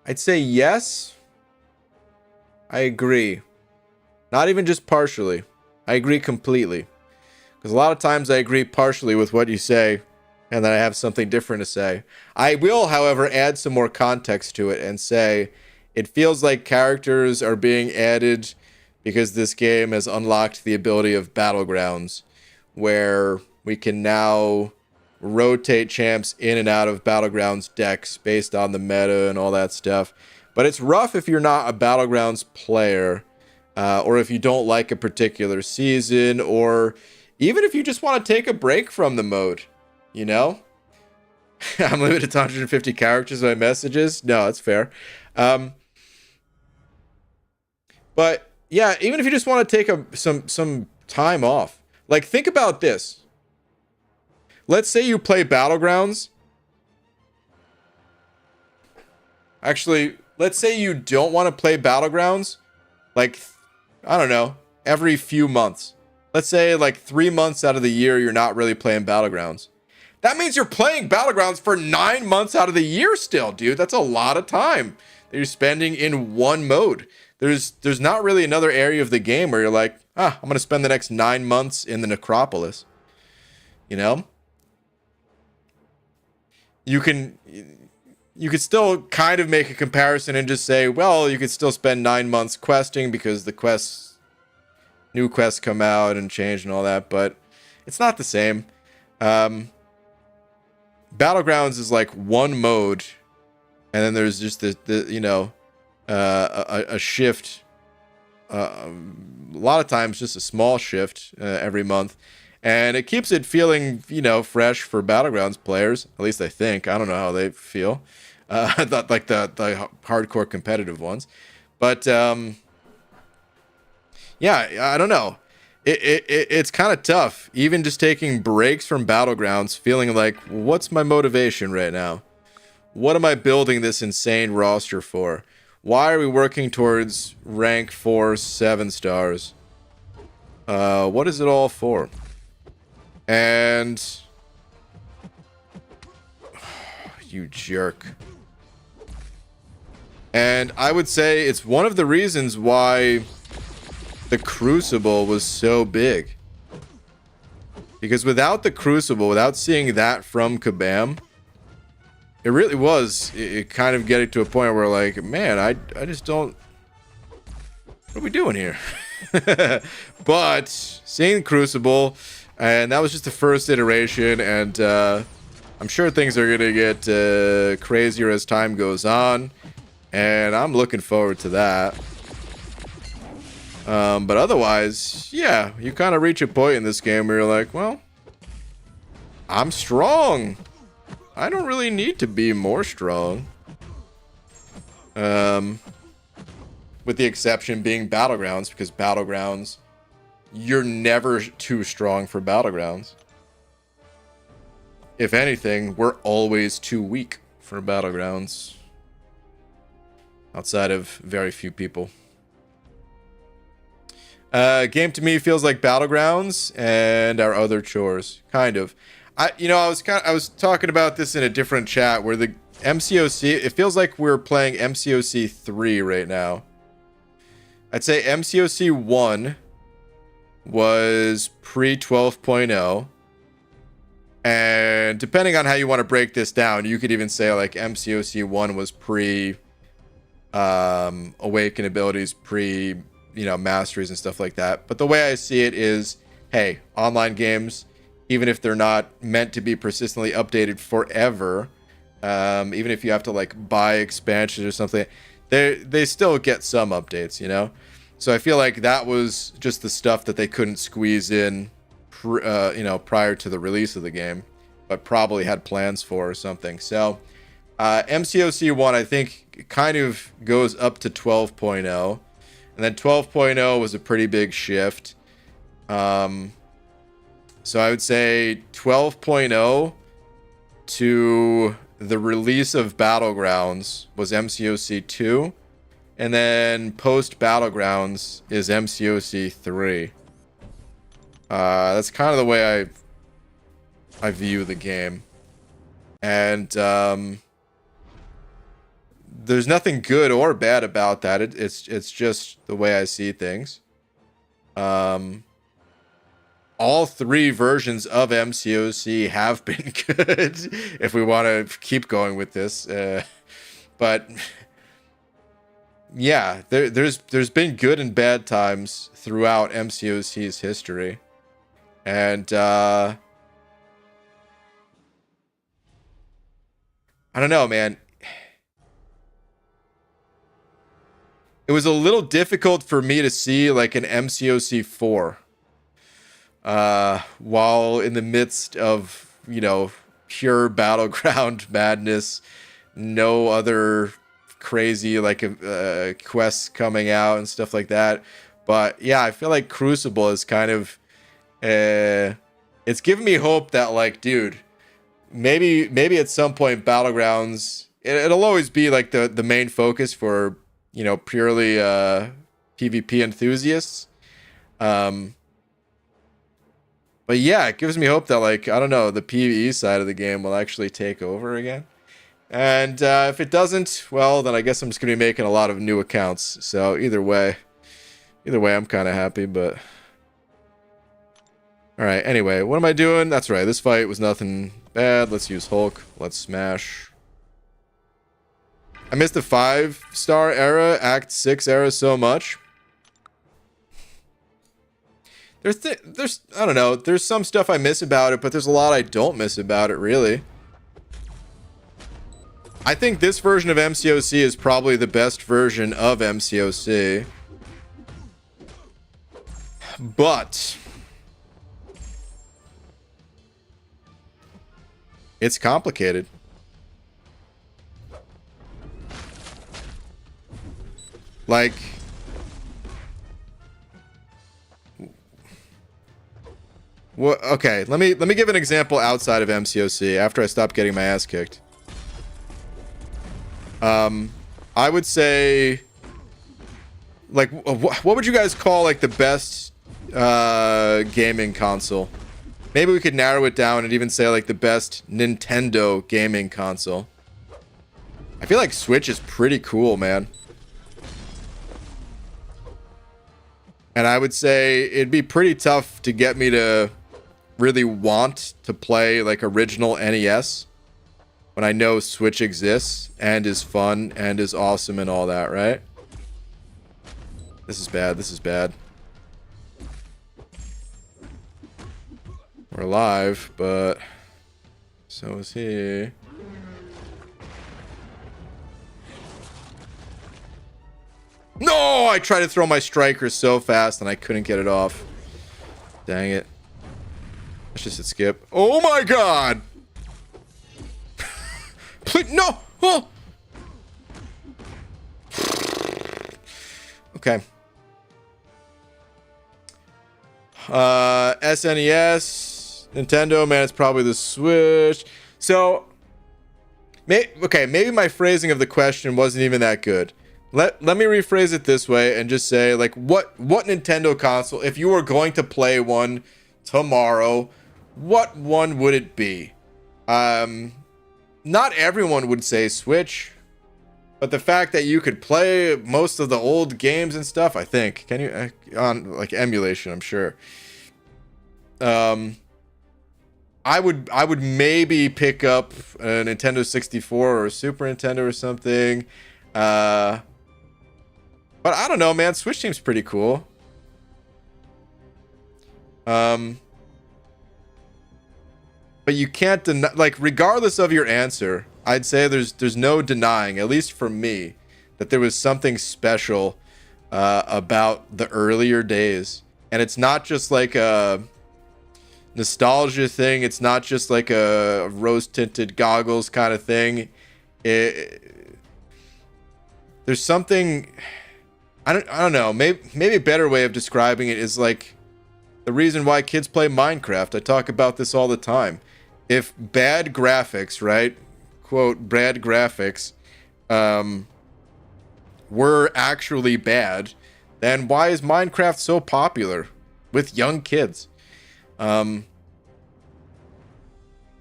I'd say yes. I agree. Not even just partially. I agree completely. Because a lot of times I agree partially with what you say, and then I have something different to say. I will, however, add some more context to it and say it feels like characters are being added because this game has unlocked the ability of Battlegrounds, where we can now rotate champs in and out of Battlegrounds decks based on the meta and all that stuff. But it's rough if you're not a Battlegrounds player. Or if you don't like a particular season, or even if you just want to take a break from the mode, you know? I'm limited to 150 characters in my messages. No, that's fair. But yeah, even if you just want to take some time off, like think about this. Let's say you play Battlegrounds. Actually, let's say you don't want to play Battlegrounds. Like, I don't know, every few months. Let's say like 3 months out of the year, you're not really playing Battlegrounds. That means you're playing Battlegrounds for 9 months out of the year still, dude. That's a lot of time that you're spending in one mode. There's not really another area of the game where you're like, I'm going to spend the next 9 months in the Necropolis. You know? You could still kind of make a comparison and just say, well, you could still spend 9 months questing because the new quests come out and change and all that, but it's not the same. Battlegrounds is like one mode, and then there's just a shift. A lot of times just a small shift every month. And it keeps it feeling, fresh for Battlegrounds players. At least I think. I don't know how they feel. Like the hardcore competitive ones. But, yeah, I don't know. It's kind of tough. Even just taking breaks from Battlegrounds, feeling like, what's my motivation right now? What am I building this insane roster for? Why are we working towards rank 4, 7 stars? What is it all for? And you jerk. And I would say it's one of the reasons why the Crucible was so big. Because without the Crucible, without seeing that from Kabam, it really was it kind of getting to a point where like, man, I just don't... What are we doing here? But seeing the Crucible... And that was just the first iteration, and I'm sure things are going to get crazier as time goes on, and I'm looking forward to that. But otherwise, yeah, you kind of reach a point in this game where you're like, well, I'm strong. I don't really need to be more strong. With the exception being Battlegrounds, because Battlegrounds... You're never too strong for Battlegrounds. If anything, we're always too weak for Battlegrounds. outside of very few people. Game to me feels like Battlegrounds and our other chores, kind of. I was talking about this in a different chat where the MCOC, it feels like we're playing MCOC 3 right now. I'd say MCOC 1 was pre 12.0. And depending on how you want to break this down, you could even say like MCOC 1 was pre awaken abilities, pre masteries and stuff like that. But the way I see it is, hey, online games, even if they're not meant to be persistently updated forever, even if you have to like buy expansions or something, they still get some updates, So I feel like that was just the stuff that they couldn't squeeze in prior to the release of the game, but probably had plans for or something. So MCOC 1 I think kind of goes up to 12.0, and then 12.0 was a pretty big shift. So I would say 12.0 to the release of Battlegrounds was MCOC 2, and then post Battlegrounds is MCOC 3. That's kind of the way I view the game. And there's nothing good or bad about that. It's just the way I see things. All three versions of MCOC have been good, if we want to keep going with this. But yeah, there's been good and bad times throughout MCOC's history. And I don't know, man. It was a little difficult for me to see like an MCOC 4 while in the midst of, pure battleground madness, no other crazy like quests coming out and stuff like that. But yeah, I feel like Crucible is kind of it's giving me hope that like, dude, maybe at some point Battlegrounds, it'll always be like the main focus for purely PvP enthusiasts. But yeah, it gives me hope that like, I don't know, the PvE side of the game will actually take over again. And if it doesn't, well, then I guess I'm just gonna be making a lot of new accounts. So either way I'm kind of happy. But all right, anyway, what am I doing? That's right, this fight was nothing bad. Let's use Hulk. Let's smash. I missed the 5-star era, Act 6 era so much. There's I don't know, there's some stuff I miss about it, but there's a lot I don't miss about it, really. I think this version of MCOC is probably the best version of MCOC. But it's complicated. Like, what? Okay, let me give an example outside of MCOC after I stop getting my ass kicked. I would say, like, what would you guys call like the best gaming console? Maybe we could narrow it down and even say like the best Nintendo gaming console. I feel like Switch is pretty cool, man. And I would say it'd be pretty tough to get me to really want to play like original NES when I know Switch exists and is fun and is awesome and all that, right? This is bad. This is bad. We're alive, but so is he. No! I tried to throw my striker so fast and I couldn't get it off. Dang it. That's just a skip. Oh my god! Please, no! Oh! Okay. SNES, Nintendo, man, it's probably the Switch. So, okay, maybe my phrasing of the question wasn't even that good. Let me rephrase it this way and just say, like, what Nintendo console, if you were going to play one tomorrow, what one would it be? Not everyone would say Switch, but the fact that you could play most of the old games and stuff, I think, can you on like emulation, I'm sure. I would maybe pick up a Nintendo 64 or a Super Nintendo or something. But I don't know, man. Switch seems pretty cool. But you can't deny, like, regardless of your answer, I'd say there's no denying, at least for me, that there was something special about the earlier days. And it's not just like a nostalgia thing. It's not just like a rose-tinted goggles kind of thing. There's something, I don't know, maybe a better way of describing it is like the reason why kids play Minecraft. I talk about this all the time. If bad graphics, right, quote, bad graphics, were actually bad, then why is Minecraft so popular with young kids? It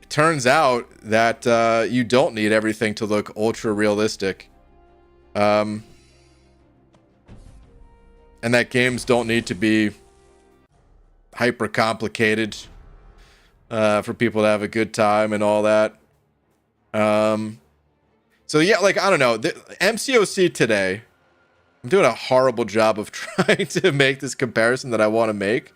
turns out that you don't need everything to look ultra realistic. And that games don't need to be hyper complicated for people to have a good time and all that. So yeah, like, I don't know, the MCOC today, I'm doing a horrible job of trying to make this comparison that I want to make,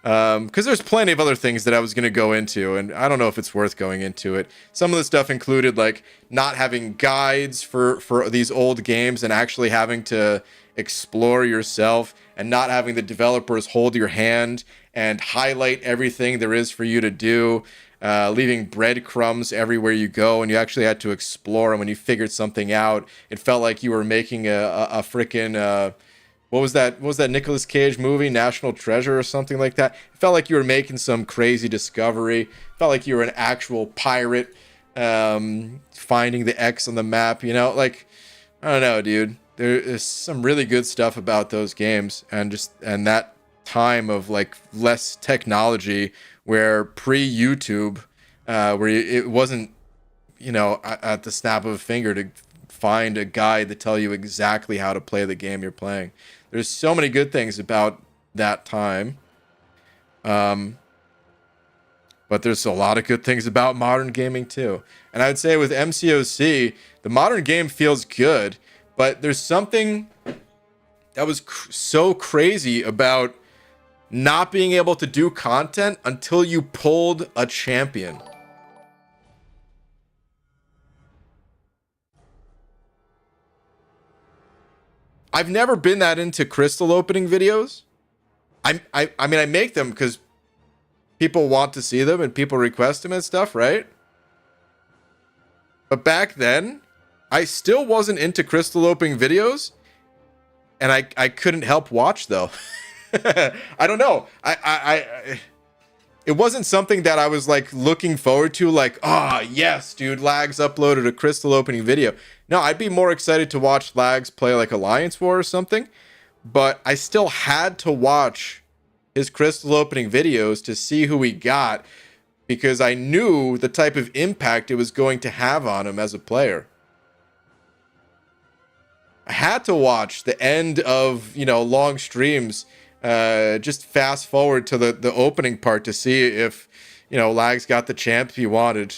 because there's plenty of other things that I was going to go into, and I don't know if it's worth going into it. Some of the stuff included like not having guides for these old games and actually having to explore yourself, and not having the developers hold your hand and highlight everything there is for you to do, leaving breadcrumbs everywhere you go, and you actually had to explore. And when you figured something out, it felt like you were making a freaking what was that Nicolas Cage movie, National Treasure or something like that? It felt like you were making some crazy discovery. It felt like you were an actual pirate, finding the X on the map, you know? Like, I don't know, dude. There is some really good stuff about those games, and that time of like less technology, where pre-YouTube, where it wasn't, you know, at the snap of a finger to find a guide to tell you exactly how to play the game you're playing. There's so many good things about that time. But there's a lot of good things about modern gaming too. And I would say with MCOC, the modern game feels good, but there's something that was so crazy about not being able to do content until you pulled a champion. I've never been that into crystal opening videos. I mean, I make them because people want to see them and people request them and stuff, right? But back then, I still wasn't into crystal opening videos, and I couldn't help watch though. I don't know. It wasn't something that I was like looking forward to, like, ah, yes, dude, Lags uploaded a crystal opening video. No, I'd be more excited to watch Lags play like Alliance War or something, but I still had to watch his crystal opening videos to see who he got, because I knew the type of impact it was going to have on him as a player. I had to watch the end of, you know, long streams, just fast forward to the opening part to see if, you know, Lags got the champ he wanted.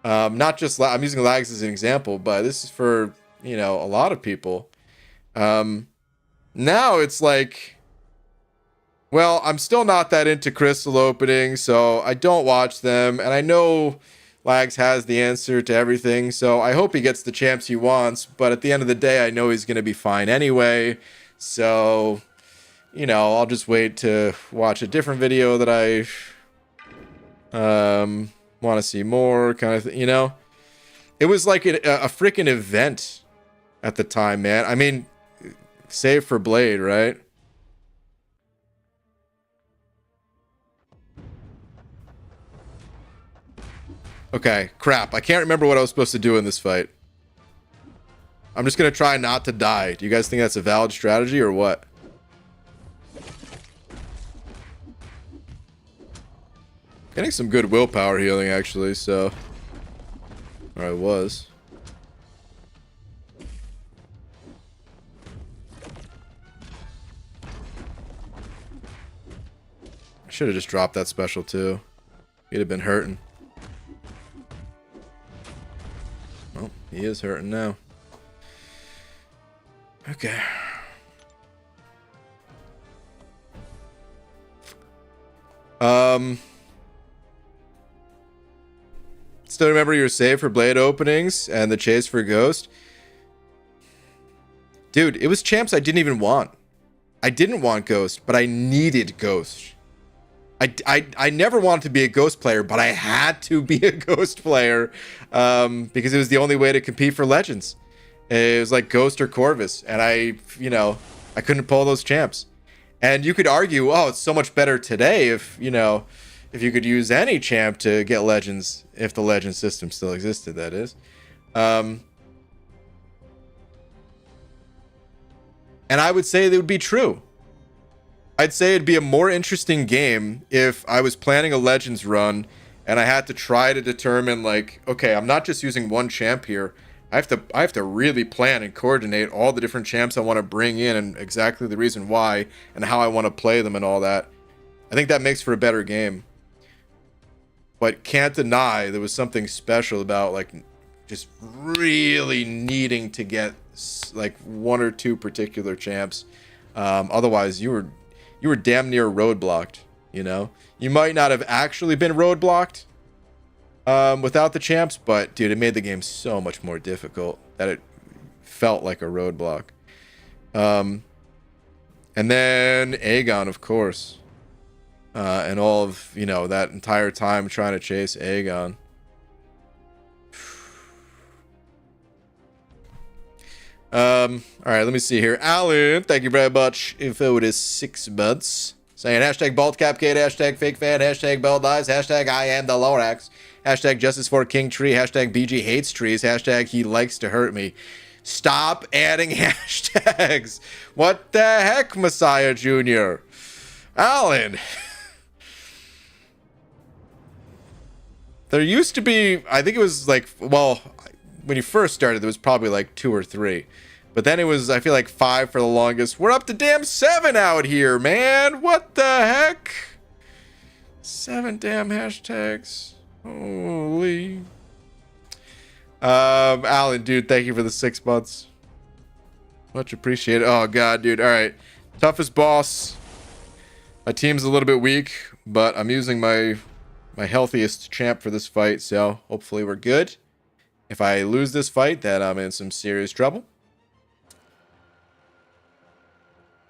Not just, I'm using Lags as an example, but this is for, you know, a lot of people. Now it's like, well, I'm still not that into crystal openings, so I don't watch them, and I know Lags has the answer to everything, so I hope he gets the champs he wants, but at the end of the day, I know he's going to be fine anyway, so, you know, I'll just wait to watch a different video that I want to see more, kind of thing, you know? It was like a freaking event at the time, man. I mean, save for Blade, right? Okay, crap. I can't remember what I was supposed to do in this fight. I'm just gonna try not to die. Do you guys think that's a valid strategy or what? Getting some good willpower healing, actually, so... Or I was. I should have just dropped that special, too. He'd have been hurting. Well, he is hurting now. Okay. Still remember your save for blade openings and the chase for ghost? Dude, it was champs I didn't even want. I didn't want ghost, but I needed ghost. I never wanted to be a ghost player, but I had to be a ghost player because it was the only way to compete for legends. It was like ghost or Corvus, and I couldn't pull those champs. And you could argue, oh, it's so much better today if you could use any champ to get legends, if the legend system still existed, that is. And I would say that would be true. I'd say it'd be a more interesting game if I was planning a legends run and I had to try to determine, like, okay, I'm not just using one champ here. I have to really plan and coordinate all the different champs I want to bring in and exactly the reason why and how I want to play them and all that. I think that makes for a better game. But can't deny there was something special about, like, just really needing to get like one or two particular champs. Otherwise, you were damn near roadblocked. You know, you might not have actually been roadblocked without the champs, but dude, it made the game so much more difficult that it felt like a roadblock. And then Aegon, of course. And all of, that entire time trying to chase Aegon. All right, let me see here. Alan, thank you very much. Info, it is 6 months. Saying hashtag BaldCapCade, hashtag FakeFan, hashtag BaldEyes, hashtag I am the Lorax, hashtag Justice for King Tree, hashtag BG hates trees, hashtag he likes to hurt me. Stop adding hashtags. What the heck, Messiah Jr.? Alan. There used to be, I think it was like, well, when you first started, there was probably like 2 or 3. But then it was, I feel like 5 for the longest. We're up to damn 7 out here, man. What the heck? 7 damn hashtags. Holy. Alan, dude, thank you for the 6 months. Much appreciated. Oh, God, dude. All right. Toughest boss. My team's a little bit weak, but I'm using my healthiest champ for this fight, so hopefully we're good. If I lose this fight, then I'm in some serious trouble.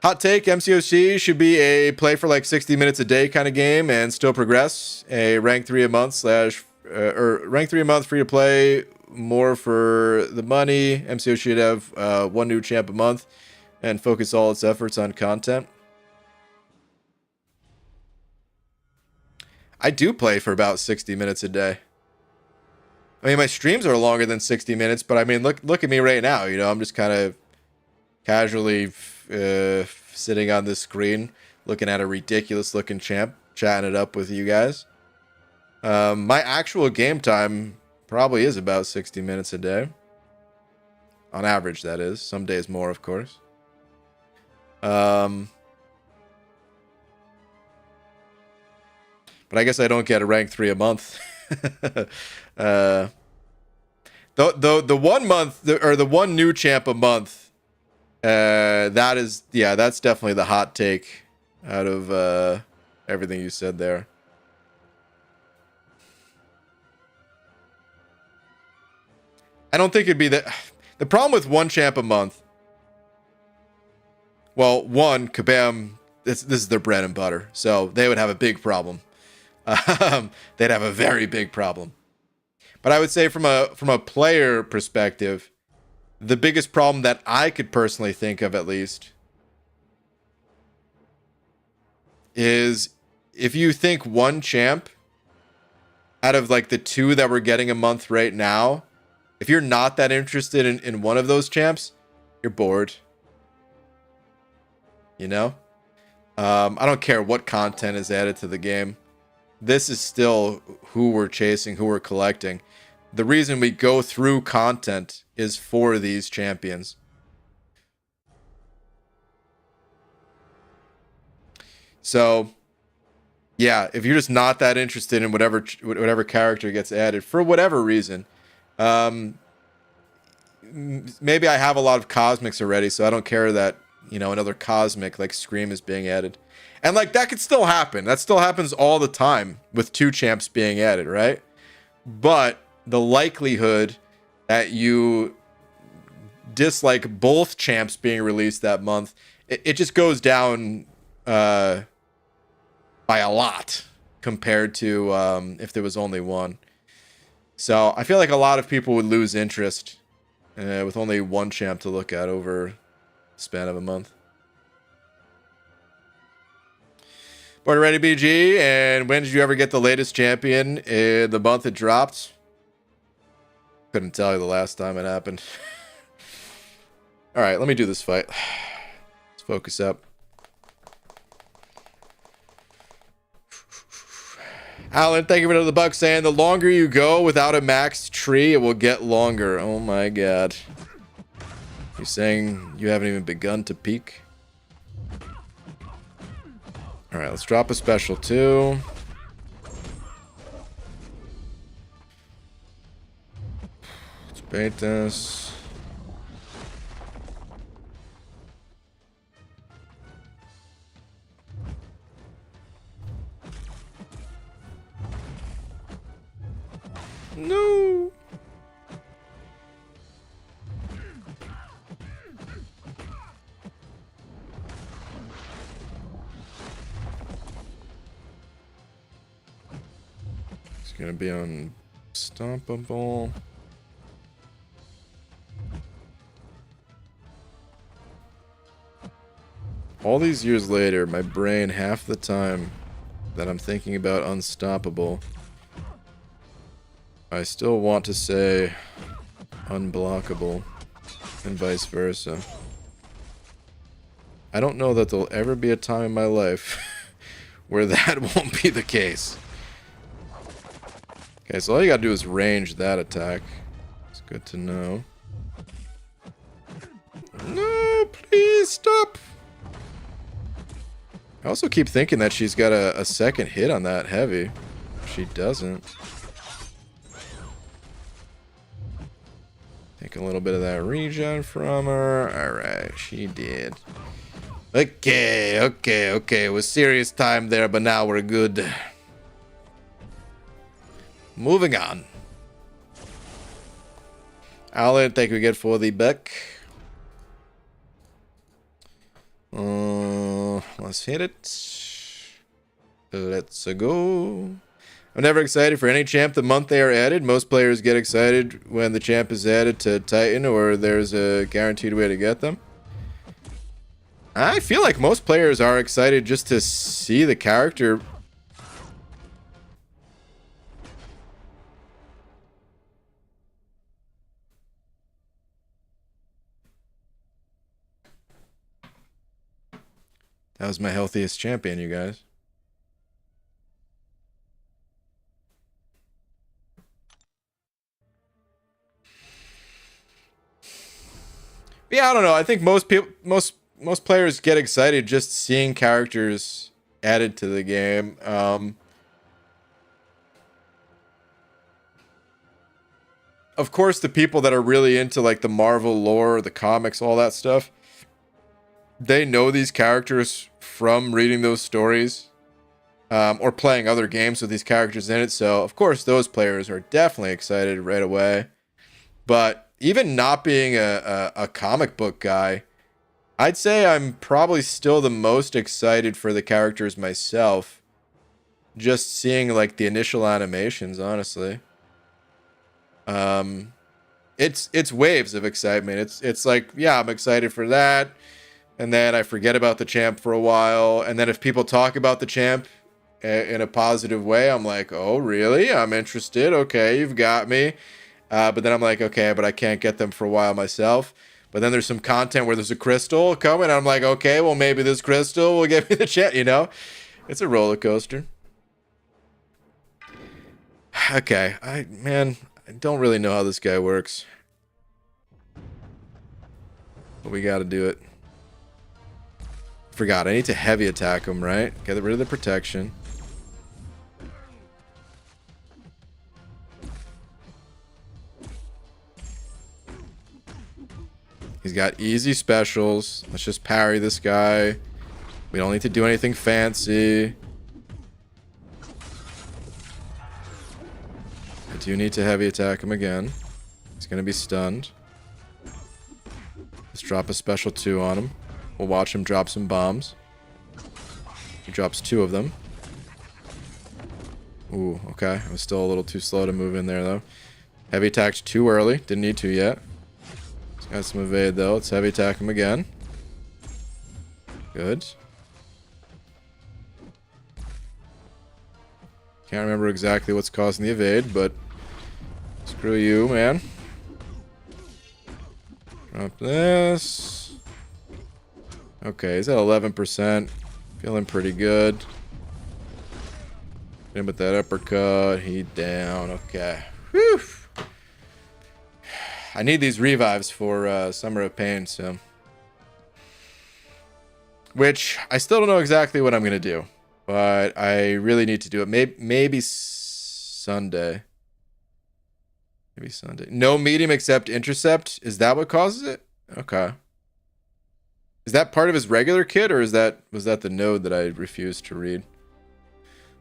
Hot take, MCOC should be a play for like 60 minutes a day kind of game and still progress. A rank 3 a month or rank 3 a month free to play, more for the money. MCO should have 1 new champ a month and focus all its efforts on content. I do play for about 60 minutes a day. I mean, my streams are longer than 60 minutes, but I mean, look at me right now. I'm just kind of casually sitting on this screen, looking at a ridiculous looking champ, chatting it up with you guys. My actual game time probably is about 60 minutes a day. On average, that is. Some days more, of course. But I guess I don't get a rank 3 a month. The 1 month or the 1 new champ a month. That's definitely the hot take out of everything you said there. I don't think it'd be that. The problem with 1 champ a month. Well, one, Kabam, this is their bread and butter, so they would have a big problem. They'd have a very big problem. But I would say from a player perspective, the biggest problem that I could personally think of, at least, is if you think 1 champ out of like the 2 that we're getting a month right now If you're not that interested in one of those champs, you're bored. You know? I don't care what content is added to the game. This is still who we're chasing, who we're collecting. The reason we go through content is for these champions. So, yeah, if you're just not that interested in whatever character gets added for whatever reason, maybe I have a lot of cosmics already, so I don't care that, you know, another cosmic like Scream is being added. And like that could still happen. That still happens all the time with 2 champs being added, right? But the likelihood that you dislike both champs being released that month, it just goes down by a lot compared to if there was only one. So I feel like a lot of people would lose interest with only one champ to look at over the span of a month. Border Ready BG, and when did you ever get the latest champion in the month it dropped? Couldn't tell you the last time it happened. Alright, let me do this fight. Let's focus up. Alan, thank you for the buck saying the longer you go without a maxed tree, it will get longer. Oh my god. You're saying you haven't even begun to peak? Alright, let's drop a special too. Let's bait this. No. It's gonna be unstoppable. All these years later, my brain half the time that I'm thinking about unstoppable, I still want to say unblockable and vice versa. I don't know that there'll ever be a time in my life where that won't be the case. Okay, so all you gotta do is range that attack. It's good to know. No, please stop. I also keep thinking that she's got a second hit on that heavy. She doesn't. Take a little bit of that regen from her. Alright, she did. Okay. It was serious time there, but now we're good. Moving on. Alan, thank you again for the buck. Let's hit it. Let's go. I'm never excited for any champ the month they are added. Most players get excited when the champ is added to Titan or there's a guaranteed way to get them. I feel like most players are excited just to see the character. That was my healthiest champion, you guys. Yeah, I don't know. I think most people, most players get excited just seeing characters added to the game. Of course, the people that are really into like the Marvel lore, the comics, all that stuff, they know these characters from reading those stories or playing other games with these characters in it. So, of course, those players are definitely excited right away. But even not being a comic book guy, I'd say I'm probably still the most excited for the characters myself. Just seeing like the initial animations, honestly. It's waves of excitement. It's like, yeah, I'm excited for that. And then I forget about the champ for a while. And then if people talk about the champ in a positive way, I'm like, oh, really? I'm interested. Okay, you've got me. But then I'm like, okay, but I can't get them for a while myself. But then there's some content where there's a crystal coming. And I'm like, okay, well, maybe this crystal will give me the chance, you know? It's a roller coaster. Okay, I don't really know how this guy works. But we gotta do it. Forgot, I need to heavy attack him, right? Get rid of the protection. He's got easy specials. Let's just parry this guy. We don't need to do anything fancy. I do need to heavy attack him again. He's gonna be stunned. Let's drop a special 2 on him. We'll watch him drop some bombs. He drops 2 of them. Ooh, okay. I was still a little too slow to move in there, though. Heavy attacked too early. Didn't need to yet. He's got some evade, though. Let's heavy attack him again. Good. Can't remember exactly what's causing the evade, but screw you, man. Drop this. Okay, he's at 11%. Feeling pretty good. Hit him with that uppercut. He down. Okay. Whew. I need these revives for Summer of Pain, so. Which, I still don't know exactly what I'm going to do. But I really need to do it. Maybe Sunday. Maybe Sunday. No medium except intercept? Is that what causes it? Okay. Is that part of his regular kit, or was that the node that I refused to read?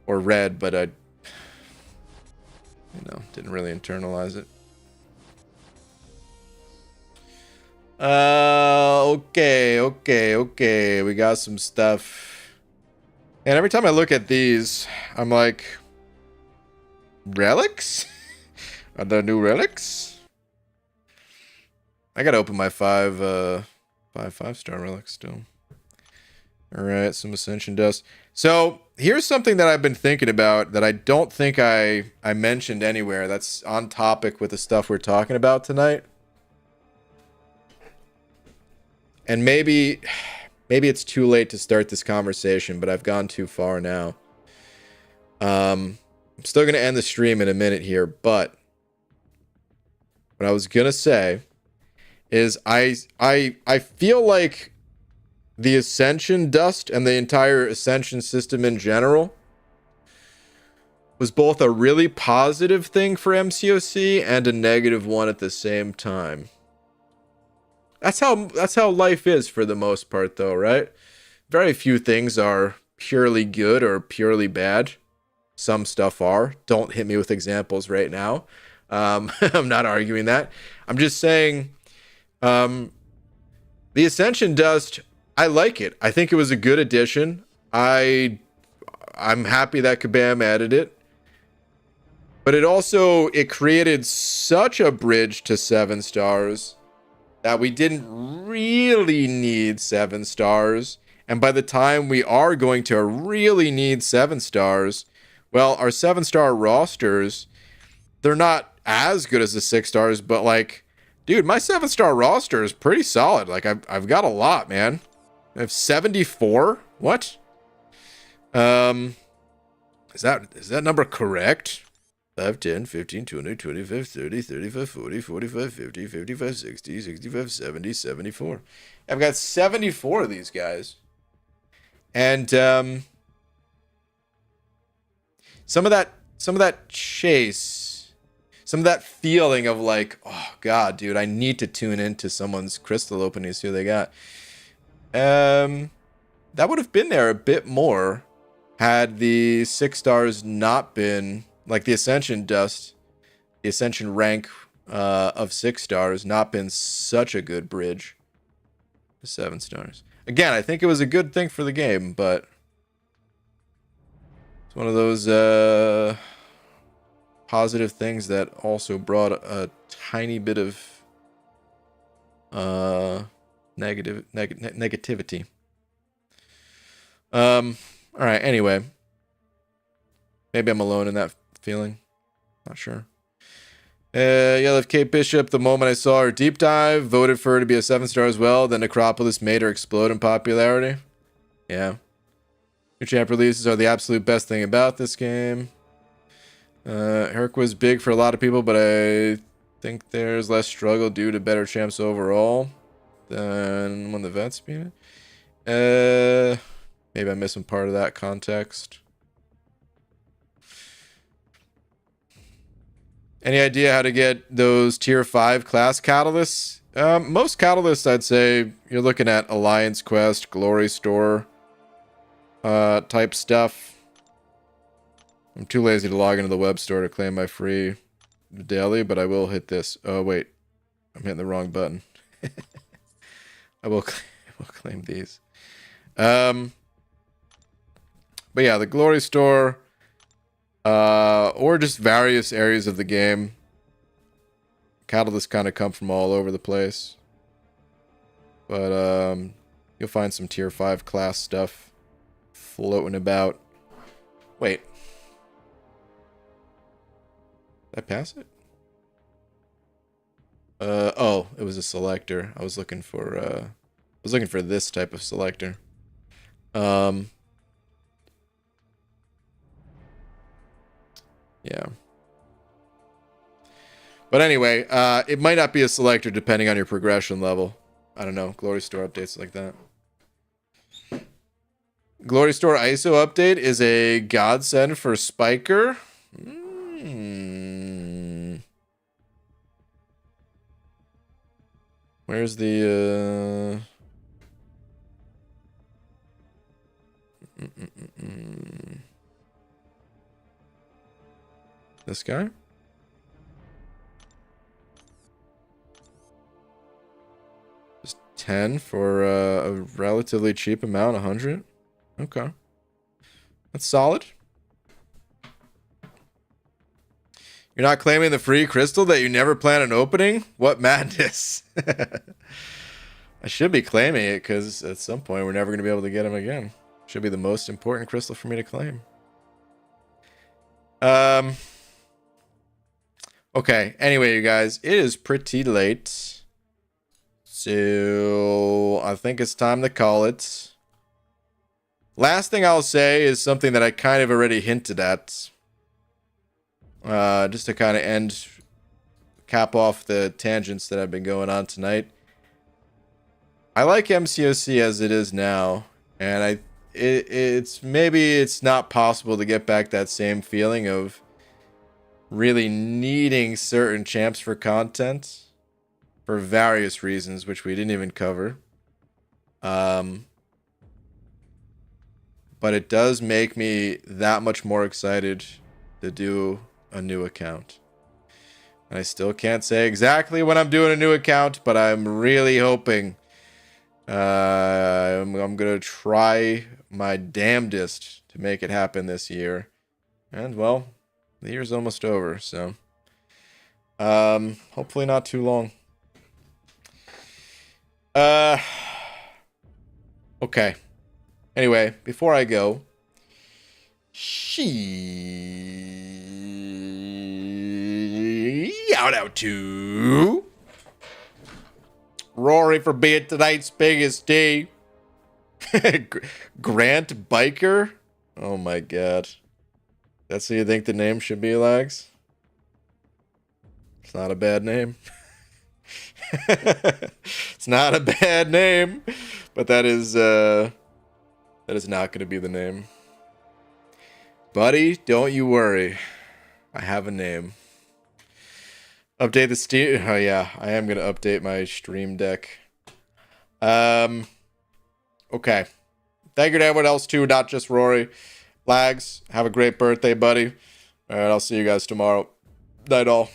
Or read, but I didn't really internalize it. Okay. We got some stuff. And every time I look at these, I'm like, relics? Are there new relics? I gotta open my 5-star relics still. Alright, some Ascension Dust. So, here's something that I've been thinking about that I don't think I mentioned anywhere that's on topic with the stuff we're talking about tonight. And maybe it's too late to start this conversation, but I've gone too far now. I'm still going to end the stream in a minute here, but what I was going to say is I feel like the Ascension Dust and the entire Ascension system in general was both a really positive thing for MCOC and a negative one at the same time. That's how life is for the most part, though, right? Very few things are purely good or purely bad. Some stuff are. Don't hit me with examples right now. I'm not arguing that. I'm just saying the Ascension Dust, I like it. I think it was a good addition. I'm happy that Kabam added it. But it created such a bridge to 7 stars that we didn't really need 7 stars. And by the time we are going to really need 7 stars, well, our 7-star rosters, they're not as good as the 6 stars, but like, dude, my 7-star roster is pretty solid. Like, I've got a lot, man. I have 74? What? Is that number correct? 5, 10, 15, 20, 25, 30, 35, 40, 45, 50, 55, 60, 65, 70, 74. I've got 74 of these guys. And some of that chase, some of that feeling of like, oh god, dude, I need to tune into someone's crystal opening to see what they got. That would have been there a bit more had the 6 stars not been, like the Ascension Dust, the Ascension rank of 6 stars not been such a good bridge to 7 stars. Again, I think it was a good thing for the game, but it's one of those positive things that also brought a tiny bit of negativity. All right, anyway. Maybe I'm alone in that feeling. Not sure. Yeah, left Kate Bishop the moment I saw her deep dive. Voted for her to be a 7-star as well. Then Necropolis made her explode in popularity. Yeah. New champ releases are the absolute best thing about this game. Herc was big for a lot of people, but I think there's less struggle due to better champs overall than when the vets beat it. Maybe I'm missing part of that context. Any idea how to get those tier 5 class catalysts? Most catalysts, I'd say you're looking at Alliance Quest, Glory Store type stuff. I'm too lazy to log into the web store to claim my free daily, but I will hit this. Oh, wait. I'm hitting the wrong button. I will claim these. But yeah, the Glory Store, or just various areas of the game. Catalysts kind of come from all over the place. But you'll find some tier 5 class stuff floating about. Wait. Did I pass it? Oh, it was a selector. I was looking for this type of selector. Yeah. But anyway, it might not be a selector depending on your progression level. I don't know. Glory Store updates like that. Glory Store ISO update is a godsend for Spiker. Where's the this guy? Just 10 for a relatively cheap amount, 100. Okay. That's solid. You're not claiming the free crystal that you never plan on opening? What madness. I should be claiming it because at some point we're never going to be able to get him again. Should be the most important crystal for me to claim. Okay. Anyway, you guys, it is pretty late. So I think it's time to call it. Last thing I'll say is something that I kind of already hinted at. Just to kind of cap off the tangents that have been going on tonight. I like MCOC as it is now, and maybe it's not possible to get back that same feeling of really needing certain champs for content for various reasons, which we didn't even cover. But it does make me that much more excited to do a new account. And I still can't say exactly when I'm doing a new account, but I'm really hoping I'm gonna try my damnedest to make it happen this year. And well, the year's almost over, so hopefully not too long. Okay. Anyway, before I go, shout out to Rory for being tonight's biggest D. Grant Biker? Oh my god. That's what you think the name should be, Lags? It's not a bad name. It's not a bad name, but that is not going to be the name. Buddy, don't you worry. I have a name. Update the Steam. Oh yeah, I am going to update my Stream Deck. Okay. Thank you to everyone else too, not just Rory. Lags, have a great birthday, buddy. All right, I'll see you guys tomorrow. Night all.